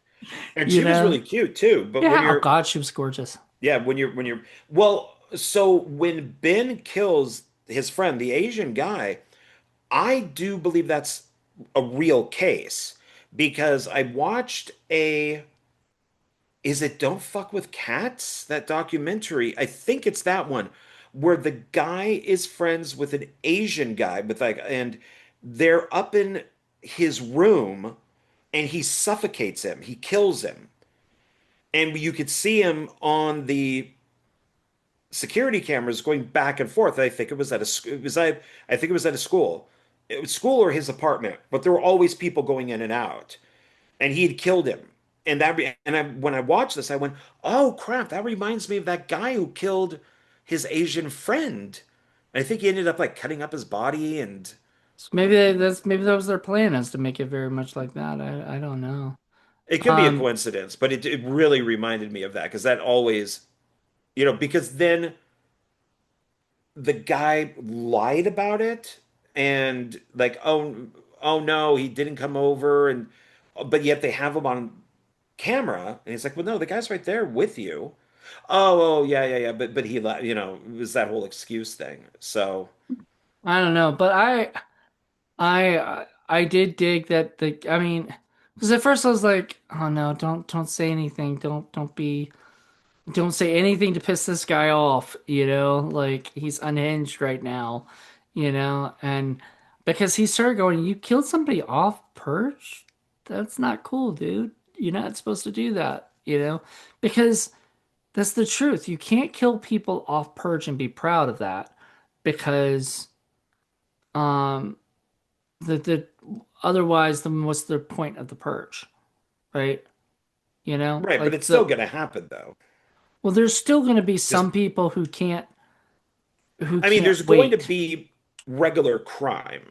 And You she was know? really cute too. But when Yeah. Oh you're, God, she was gorgeous. yeah, well, so when Ben kills his friend, the Asian guy, I do believe that's a real case because I watched is it Don't Fuck with Cats? That documentary. I think it's that one where the guy is friends with an Asian guy with like, and they're up in his room and he suffocates him. He kills him. And you could see him on the security cameras going back and forth. I think it was at I think it was at a school. It was school or his apartment, but there were always people going in and out. And he had killed him. When I watched this, I went, "Oh crap, that reminds me of that guy who killed his Asian friend." I think he ended up like cutting up his body and So maybe that was their plan, is to make it very much like that. I don't know. it could be a Um, coincidence, but it really reminded me of that because that always, because then the guy lied about it and like, oh no, he didn't come over, and but yet they have him on camera and he's like, well no, the guy's right there with you. Oh yeah, but it was that whole excuse thing. So I don't know, but I did dig that I mean, because at first I was like, oh no, don't say anything. Don't say anything to piss this guy off, like he's unhinged right now, and because he started going, you killed somebody off Purge? That's not cool, dude. You're not supposed to do that, because that's the truth. You can't kill people off Purge and be proud of that because um the otherwise then what's the point of the Purge, right? right, but Like it's still the gonna happen though. well, there's still going to be Just some people who I mean, can't there's going to wait. be regular crime.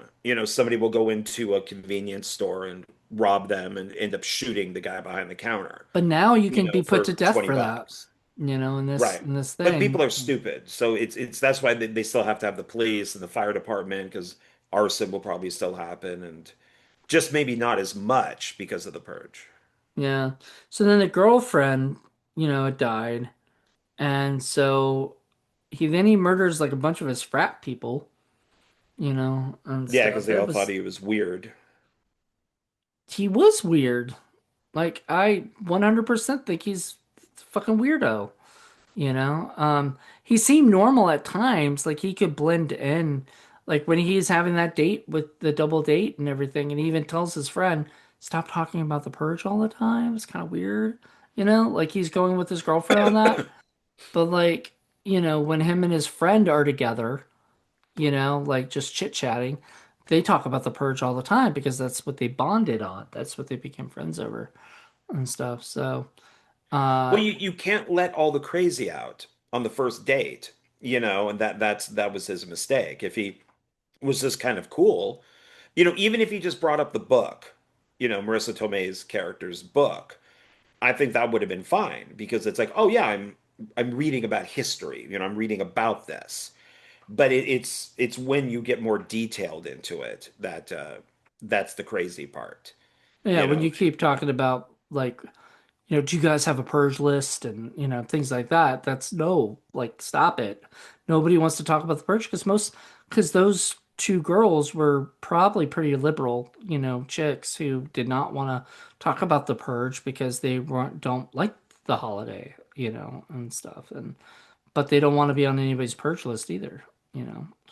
Somebody will go into a convenience store and rob them and end up shooting the guy behind the counter, But now you can be put to for death 20 for that, bucks. in this Right. in this But people thing. are stupid. So it's that's why they still have to have the police and the fire department because arson will probably still happen and just maybe not as much because of the purge. Yeah. So then the girlfriend, had died, and so he murders like a bunch of his frat people, and Yeah, because stuff. they It all thought was he was weird. he was weird. Like I 100% think he's a fucking weirdo. He seemed normal at times, like he could blend in, like when he's having that date with the double date and everything, and he even tells his friend, stop talking about the purge all the time. It's kind of weird, like he's going with his girlfriend on that. But like, when him and his friend are together, like just chit-chatting, they talk about the purge all the time because that's what they bonded on. That's what they became friends over and stuff. So, Well, uh, you can't let all the crazy out on the first date, and that was his mistake. If he was just kind of cool, even if he just brought up the book, Marissa Tomei's character's book, I think that would have been fine because it's like, oh yeah, I'm reading about history, I'm reading about this. But it's when you get more detailed into it that that's the crazy part, yeah, you when know. you keep talking about like do you guys have a purge list and, things like that? That's no, like, stop it. Nobody wants to talk about the purge because those two girls were probably pretty liberal, chicks who did not want to talk about the purge because they don't like the holiday, and stuff. But they don't want to be on anybody's purge list either,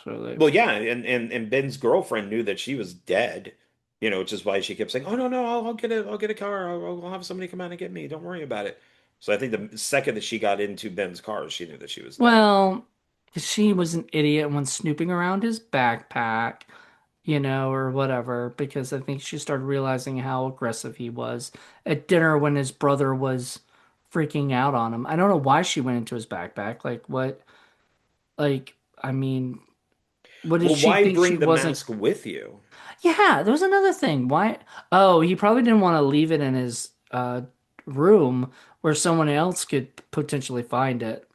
So they, Well, yeah, and Ben's girlfriend knew that she was dead, which is why she kept saying, "Oh no, I'll get a car. I'll have somebody come out and get me. Don't worry about it." So I think the second that she got into Ben's car, she knew that she was dead. well, she was an idiot when snooping around his backpack, or whatever, because I think she started realizing how aggressive he was at dinner when his brother was freaking out on him. I don't know why she went into his backpack. Like, what? Like, I mean, what did Well, she why think she bring the wasn't? mask with you? Yeah, there was another thing. Why? Oh, he probably didn't want to leave it in his room where someone else could potentially find it,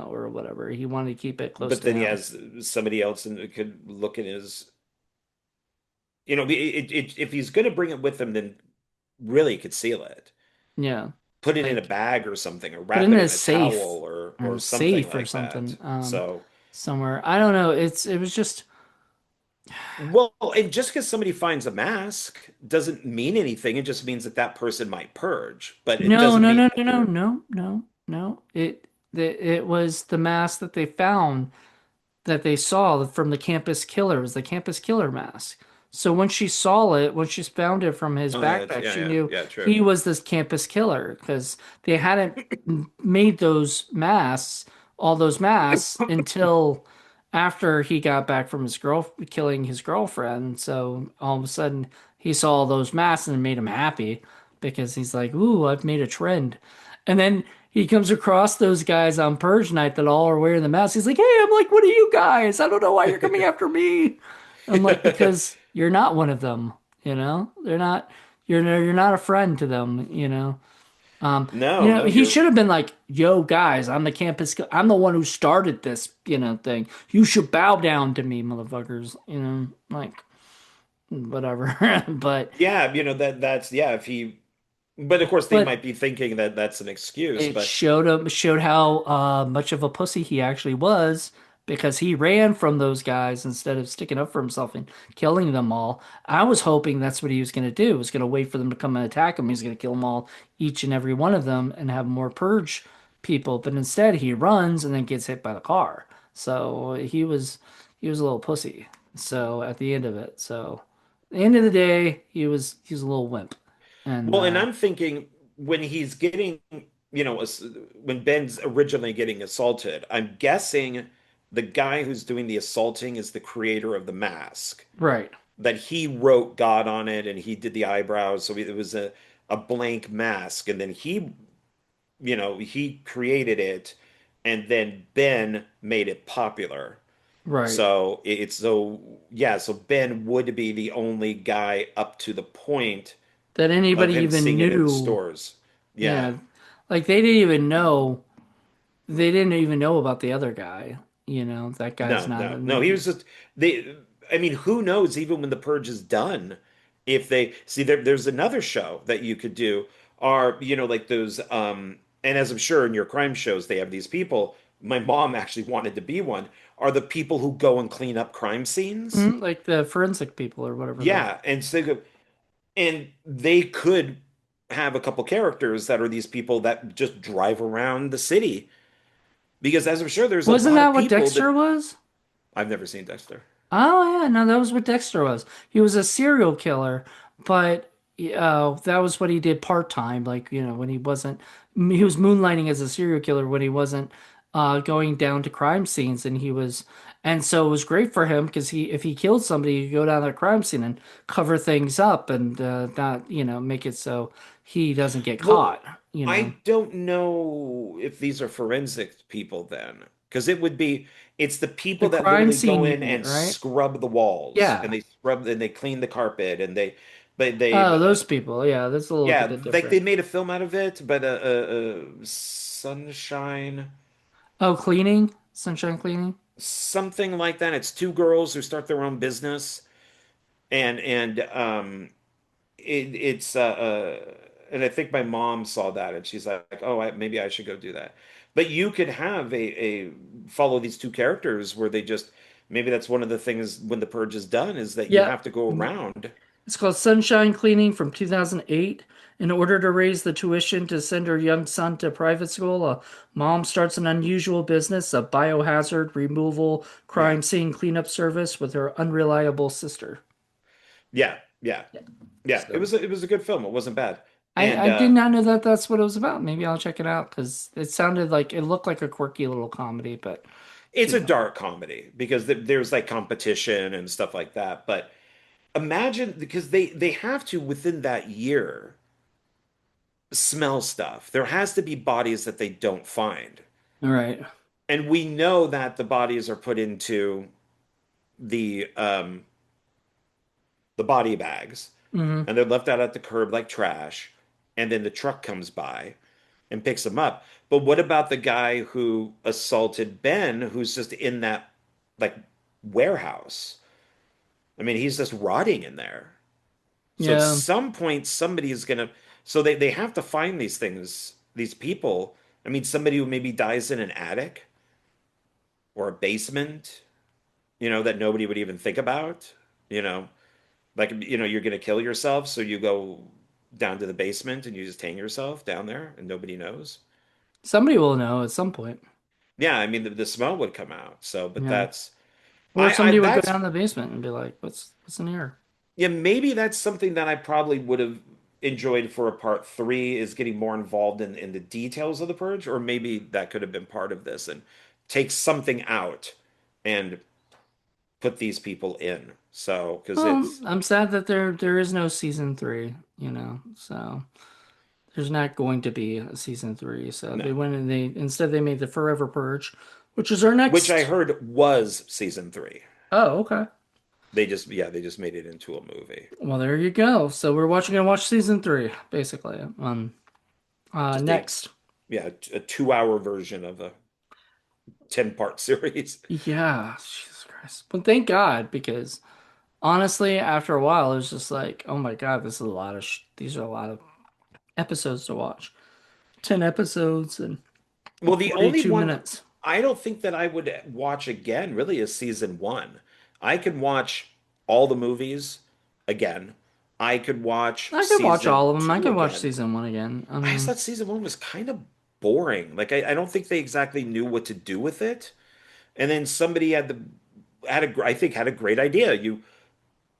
or whatever. He wanted to keep it close But to then he him. has somebody else and could look in his, if he's going to bring it with him, then really conceal it. Yeah. Put it in a Like bag or something, or put it wrap in it a in a towel safe or or a something safe or like that. something So, somewhere. I don't know. It was just well, and just because somebody finds a mask doesn't mean anything. It just means that that person might purge, but it no, doesn't no, mean no, that no, no, they're. no, no, no. It was the mask that they found that they saw from the campus killer. It was the campus killer mask. So when she saw it, when she found it from his Oh yeah, backpack, yeah, she yeah, knew yeah, true. he was this campus killer because they hadn't made those masks, all those masks, until after he got back from his girl killing his girlfriend. So all of a sudden he saw all those masks and it made him happy because he's like, "Ooh, I've made a trend." And then he comes across those guys on Purge night that all are wearing the masks. He's like, "Hey, I'm like, what are you guys? I don't know why you're coming after me." I'm like, "Because you're not one of them, you know? They're not you're not a friend to them, you know?" No, no, He you're should have been like, "Yo, guys, I'm the campus I'm the one who started this, thing. You should bow down to me, motherfuckers." Like whatever. But yeah, that's yeah, if he but of course they but might be thinking that that's an excuse, it but showed how much of a pussy he actually was because he ran from those guys instead of sticking up for himself and killing them all. I was hoping that's what he was going to do. He was going to wait for them to come and attack him. He's going to kill them all, each and every one of them, and have more purge people. But instead, he runs and then gets hit by the car. So he was a little pussy. So at the end of it, so at the end of the day, he was a little wimp, and well, and I'm thinking when he's getting, when Ben's originally getting assaulted, I'm guessing the guy who's doing the assaulting is the creator of the mask. right. That he wrote God on it and he did the eyebrows, so it was a blank mask, and then he created it, and then Ben made it popular. Right. So it's so yeah, so Ben would be the only guy up to the point That of anybody him even seeing it in knew. stores. Yeah. Yeah. Like they didn't even know about the other guy. That guy's No, not no, in no. He the was just they. I mean, who knows? Even when the purge is done, if they see there's another show that you could do, are like those. And as I'm sure in your crime shows, they have these people. My mom actually wanted to be one. Are the people who go and clean up crime scenes? like the forensic people or whatever they Yeah, and they could have a couple characters that are these people that just drive around the city because as I'm sure there's a wasn't lot of that what people Dexter that was? I've never seen Dexter. Oh yeah, no, that was what Dexter was. He was a serial killer, but that was what he did part time. Like when he was moonlighting as a serial killer when he wasn't going down to crime scenes, and so it was great for him because if he killed somebody, he could go down to the crime scene and cover things up and not make it so he doesn't get Well, caught. You know, I don't know if these are forensic people then, because it's the the people that crime literally scene go in unit, and right? scrub the walls and Yeah. they scrub and they clean the carpet and they Oh, those people. Yeah, that's a little yeah, bit like they different. made a film out of it, but Sunshine, Oh, cleaning, sunshine cleaning. something like that. It's two girls who start their own business and it's and I think my mom saw that and she's like, oh, maybe I should go do that. But you could have a follow these two characters where they just maybe that's one of the things when the purge is done is that you have Yep. to go around. It's called Sunshine Cleaning from 2008. In order to raise the tuition to send her young son to private school, a mom starts an unusual business, a biohazard removal Yeah, crime scene cleanup service with her unreliable sister. yeah, yeah, Yeah. yeah. It So was it was a good film. It wasn't bad, I and I did not know that that's what it was about. Maybe I'll check it out because it looked like a quirky little comedy, but it's who a knows? dark comedy because there's like competition and stuff like that. But imagine because they have to within that year smell stuff. There has to be bodies that they don't find. All right. And we know that the bodies are put into the body bags Mm-hmm. and they're left out at the curb like trash. And then the truck comes by and picks them up. But what about the guy who assaulted Ben, who's just in that like warehouse? I mean, he's just rotting in there. So at Yeah. some point, So they have to find these things, these people. I mean, somebody who maybe dies in an attic or a basement, that nobody would even think about, you know, like, you're going to kill yourself. So you go down to the basement and you just hang yourself down there and nobody knows. Somebody will know at some point. Yeah, I mean, the smell would come out. So, but Yeah. that's, Or somebody would go that's, down the basement and be like, what's in here? yeah, maybe that's something that I probably would have enjoyed for a part three is getting more involved in the details of the purge, or maybe that could have been part of this and take something out and put these people in. So, because Well, it's I'm sad that there is no season three, so there's not going to be a season three. So no, they went and they made the Forever Purge, which is our which I next. heard was season three. Oh, okay. They just made it into a movie. Well, there you go. So we're gonna watch season three, basically. Just Next. a 2 hour version of a 10-part series. Yeah, Jesus Christ. But thank God, because honestly, after a while, it was just like, oh my God, this is a lot of these are a lot of episodes to watch. 10 episodes and Well, the only 42 one minutes. I don't think that I would watch again really is season one. I could watch all the movies again. I could watch I could watch season all of them. I two could watch again. season one again. I I just mean, thought season one was kind of boring. Like I don't think they exactly knew what to do with it. And then somebody I think had a great idea. You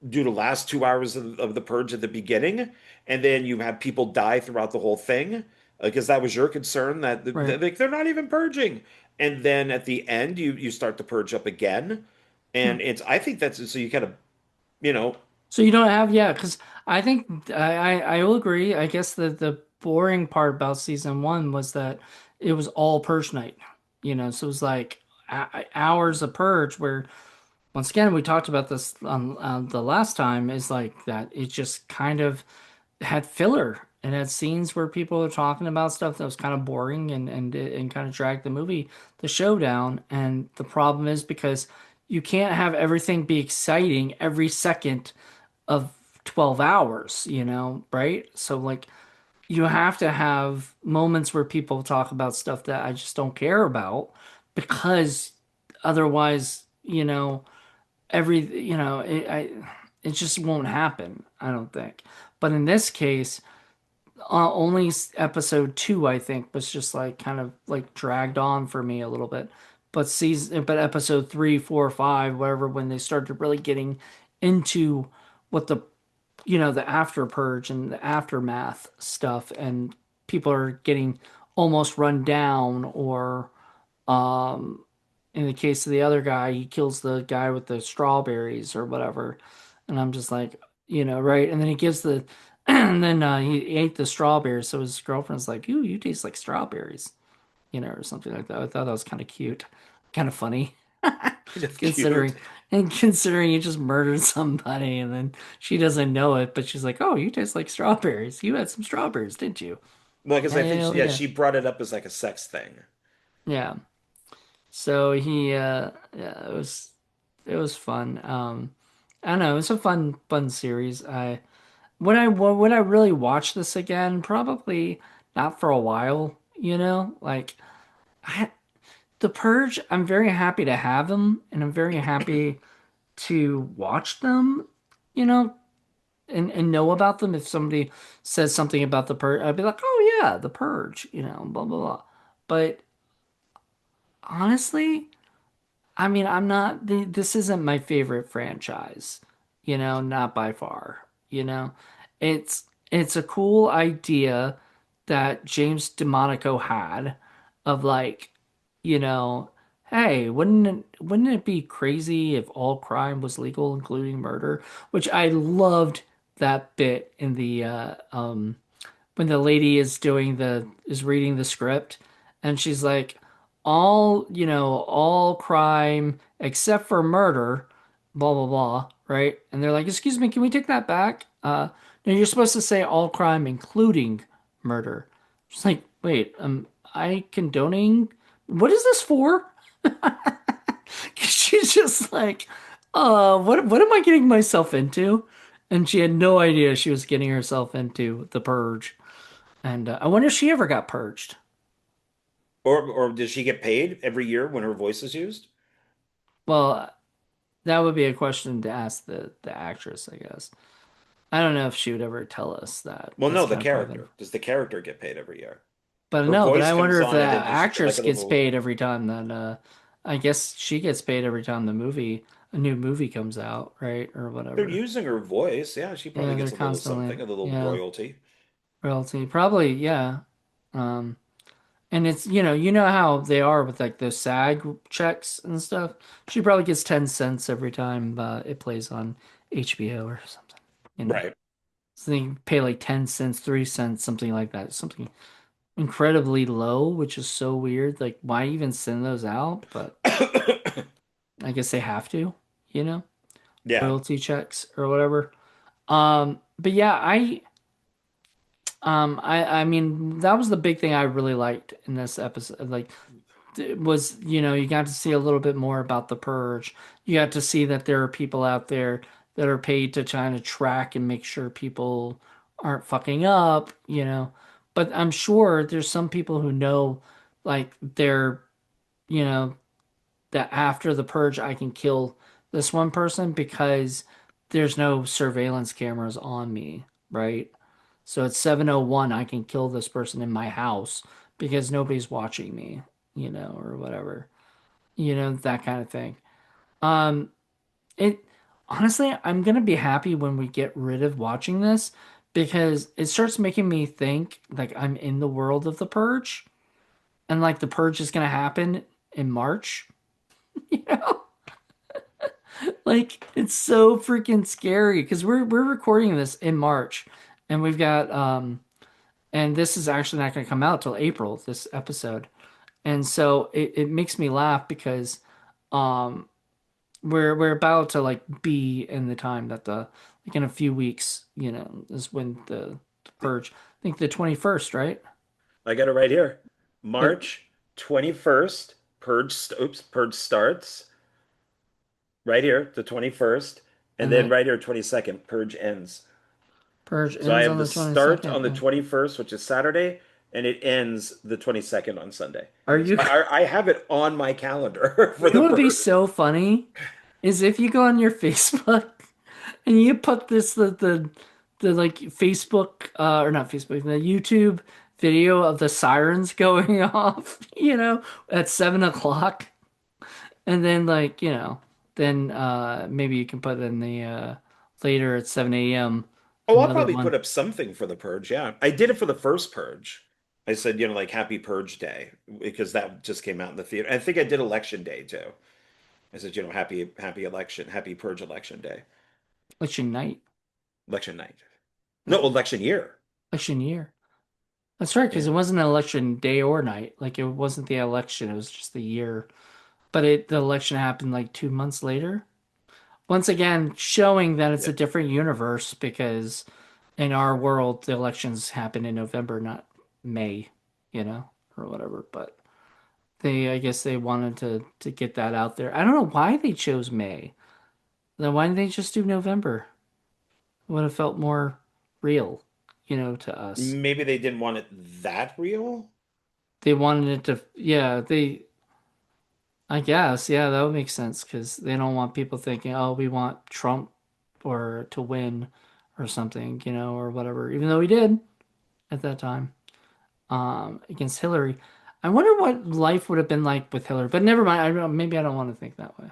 do the last 2 hours of the purge at the beginning, and then you have people die throughout the whole thing because that was your concern that right. like they're not even purging. And then at the end, you start to purge up again, Hmm. and it's I think that's so you kind of you know So you don't have, yeah, because I think I will agree. I guess the boring part about season one was that it was all purge night, so it was like hours of purge where once again, we talked about this on the last time, is like that it just kind of had filler and had scenes where people were talking about stuff that was kind of boring and kind of dragged the show down. And the problem is because you can't have everything be exciting every second of 12 hours, right? So like you have to have moments where people talk about stuff that I just don't care about because otherwise, it just won't happen, I don't think. But in this case, only episode two, I think, was just like kind of like dragged on for me a little bit. But episode three, four, five, whatever, when they started really getting into what the after purge and the aftermath stuff, and people are getting almost run down, or in the case of the other guy, he kills the guy with the strawberries or whatever. And I'm just like, right? And then he gives the, and then he ate the strawberries. So his girlfriend's like, ooh, you taste like strawberries, or something like that. I thought that was kind of cute, kind of funny, kind of cute. considering, and considering you just murdered somebody and then she doesn't know it, but she's like, oh, you taste like strawberries. You had some strawberries, didn't you? Well, because I think Hell yeah, yeah. she brought it up as like a sex thing. Yeah. So yeah, it was fun. I don't know, it was a fun series. Would I really watch this again? Probably not for a while, like I The Purge, I'm very happy to have them and I'm very happy to watch them, you know, and know about them. If somebody says something about The Purge, I'd be like, "Oh yeah, The Purge," blah blah blah. But honestly, I mean, I'm not this isn't my favorite franchise, not by far, you know. It's a cool idea that James DeMonico had of like, you know, hey, wouldn't it be crazy if all crime was legal, including murder? Which I loved that bit in the when the lady is reading the script and she's like all crime except for murder, blah blah blah, right? And they're like, excuse me, can we take that back? No, you're supposed to say all crime including murder. She's like, wait, I condoning, what is this for? She's just like, what am I getting myself into? And she had no idea she was getting herself into the purge. And I wonder if she ever got purged. Or does she get paid every year when her voice is used? Well, that would be a question to ask the actress, I guess. I don't know if she would ever tell us that. Well, That's no, the kind of private. character. Does the character get paid every year? But Her no, but voice I comes wonder if the on and then does she get like actress a gets little? paid every time that I guess she gets paid every time a new movie comes out, right? Or They're whatever. using her voice. Yeah, she probably Yeah, they're gets a little constantly, something, a little yeah, royalty. royalty. Probably, yeah. Um, and it's, you know how they are with like those SAG checks and stuff. She probably gets 10 cents every time it plays on HBO or something, you know. Right. So they pay like 10 cents, 3 cents, something like that. Something incredibly low, which is so weird. Like, why even send those out? But I guess they have to, you know, Yeah. royalty checks or whatever. But yeah, I mean, that was the big thing I really liked in this episode. Like, it was, you got to see a little bit more about the purge. You got to see that there are people out there that are paid to try to track and make sure people aren't fucking up, you know. But I'm sure there's some people who know, like, you know, that after the purge, I can kill this one person because there's no surveillance cameras on me, right? So at 7:01, I can kill this person in my house because nobody's watching me, or whatever, that kind of thing. Um, it honestly, I'm gonna be happy when we get rid of watching this because it starts making me think like I'm in the world of the purge and like the purge is gonna happen in March, you know? Like it's so freaking scary because we're recording this in March and we've got and this is actually not going to come out till April, this episode. And so it makes me laugh because um we're about to like be in the time that the like in a few weeks, is when the purge. I think the 21st, right? I got it right here. It March 21st, Purge starts right here, the 21st, and and then then right here, 22nd, Purge ends. purge So I ends have on the the start 22nd. on the Yeah. 21st, which is Saturday, and it ends the 22nd on Sunday. Are So you I have it on my calendar for You know the what would be Purge. so funny is if you go on your Facebook and you put the like Facebook or not Facebook, the YouTube video of the sirens going off, at 7 o'clock, and then like then maybe you can put in the later at 7 a.m. Oh, I'll another probably one. put up something for the Purge. Yeah. I did it for the first Purge. I said, like Happy Purge Day because that just came out in the theater. I think I did Election Day too. I said, happy election, happy Purge election day, Election night, election night. No, no, election year. election year. That's right, because Yeah. it wasn't an election day or night. Like it wasn't the election; it was just the year. But the election happened like 2 months later. Once again, showing that it's Yeah. a different universe because in our world, the elections happen in November, not May, or whatever. But I guess they wanted to get that out there. I don't know why they chose May. Then why didn't they just do November? It would have felt more real, to us. Maybe they didn't want it that real. They wanted it to, yeah, I guess, yeah, that would make sense because they don't want people thinking, oh, we want Trump or to win or something, or whatever, even though he did at that time against Hillary. I wonder what life would have been like with Hillary, but never mind. Maybe I don't want to think that way.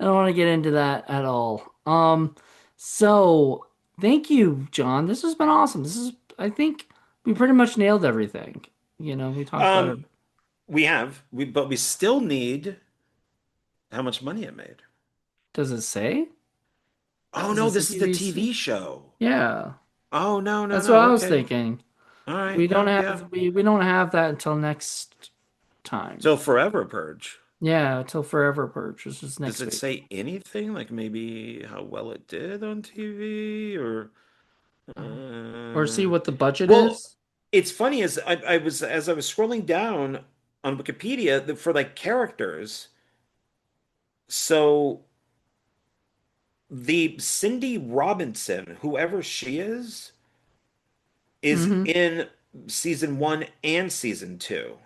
I don't want to get into that at all. So thank you, John. This has been awesome. I think we pretty much nailed everything. We talked about it. Um, but we still need how much money it made. Does it say? Oh Is no, this a this is the TVC? TV show. Yeah, Oh no, no, that's what no. I was Okay. thinking. All right. We don't No, yeah. have we don't have that until next time. So Forever Purge. Yeah, until Forever Purge, which is Does next it week. say anything like maybe how well it did on TV or Or see uh what the budget well, is. it's funny as I was as I was scrolling down on Wikipedia for like characters. So the Cindy Robinson, whoever she is, is Hmm. in season one and season two.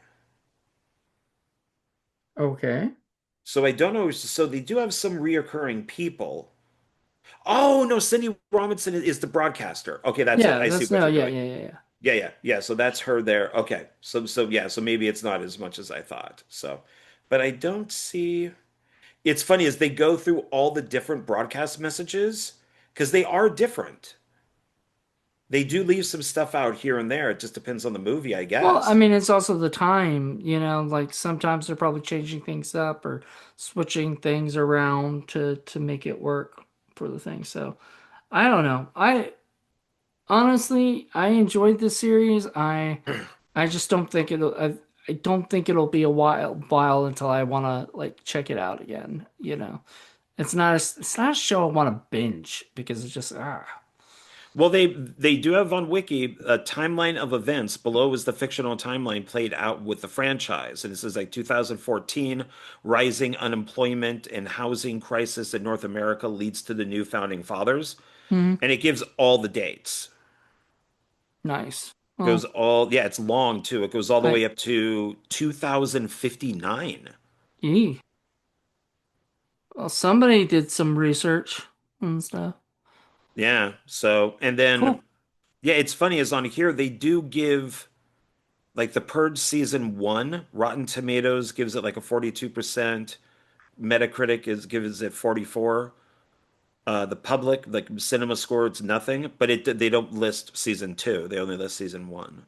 Okay. So I don't know. So they do have some reoccurring people. Oh no, Cindy Robinson is the broadcaster. Okay, that's it. Yeah, I see that's what no, you're yeah, doing. yeah, yeah, yeah. Yeah, yeah, yeah. So that's her there. Okay. So yeah, so maybe it's not as much as I thought. So, but I don't see. It's funny as they go through all the different broadcast messages because they are different. They do leave some stuff out here and there. It just depends on the movie, I Well, I guess. mean, it's also the time, like sometimes they're probably changing things up or switching things around to make it work for the thing. So, I don't know. I honestly, I enjoyed this series. I just don't think I don't think it'll be a while until I want to like check it out again, you know. It's not a show I want to binge because it's just Well, they do have on Wiki a timeline of events. Below is the fictional timeline played out with the franchise, and this is like 2014, rising unemployment and housing crisis in North America leads to the new founding fathers, hmm, and it gives all the dates. nice. Goes Well, all, yeah, it's long too. It goes all the I way up to 2059. Yee. Well, somebody did some research and stuff. Yeah. So, and then Cool. yeah, it's funny is on here they do give like the Purge season one, Rotten Tomatoes gives it like a 42%. Metacritic is gives it 44. The public, like Cinema Score, it's nothing, but they don't list season two. They only list season one.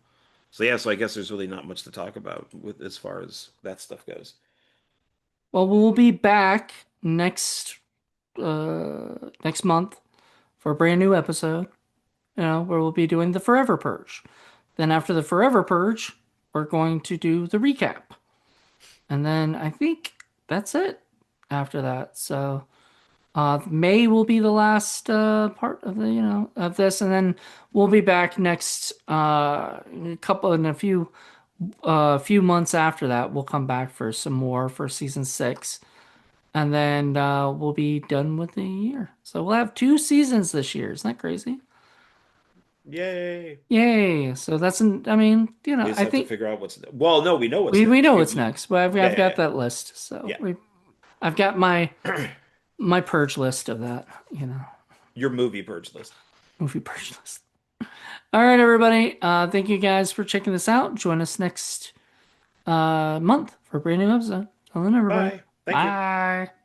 So yeah, so I guess there's really not much to talk about with as far as that stuff goes. Well, we'll be back next month for a brand new episode, where we'll be doing the Forever Purge. Then after the Forever Purge, we're going to do the recap. And then I think that's it after that. So May will be the last part of of this, and then we'll be back next couple in a few months after that. We'll come back for some more for season 6, and then we'll be done with the year. So we'll have 2 seasons this year. Isn't that crazy? Yay! Yay! So I mean, We just I have to think figure out what's well, no, we know what's we next. know what's next, but Yeah, I've got yeah, that list. So yeah. I've got my Yeah. my purge list of that, Your movie purge list. movie purge list. All right, everybody. Thank you guys for checking this out. Join us next month for a brand new episode. Till then, everybody. Bye. Thank you. Bye.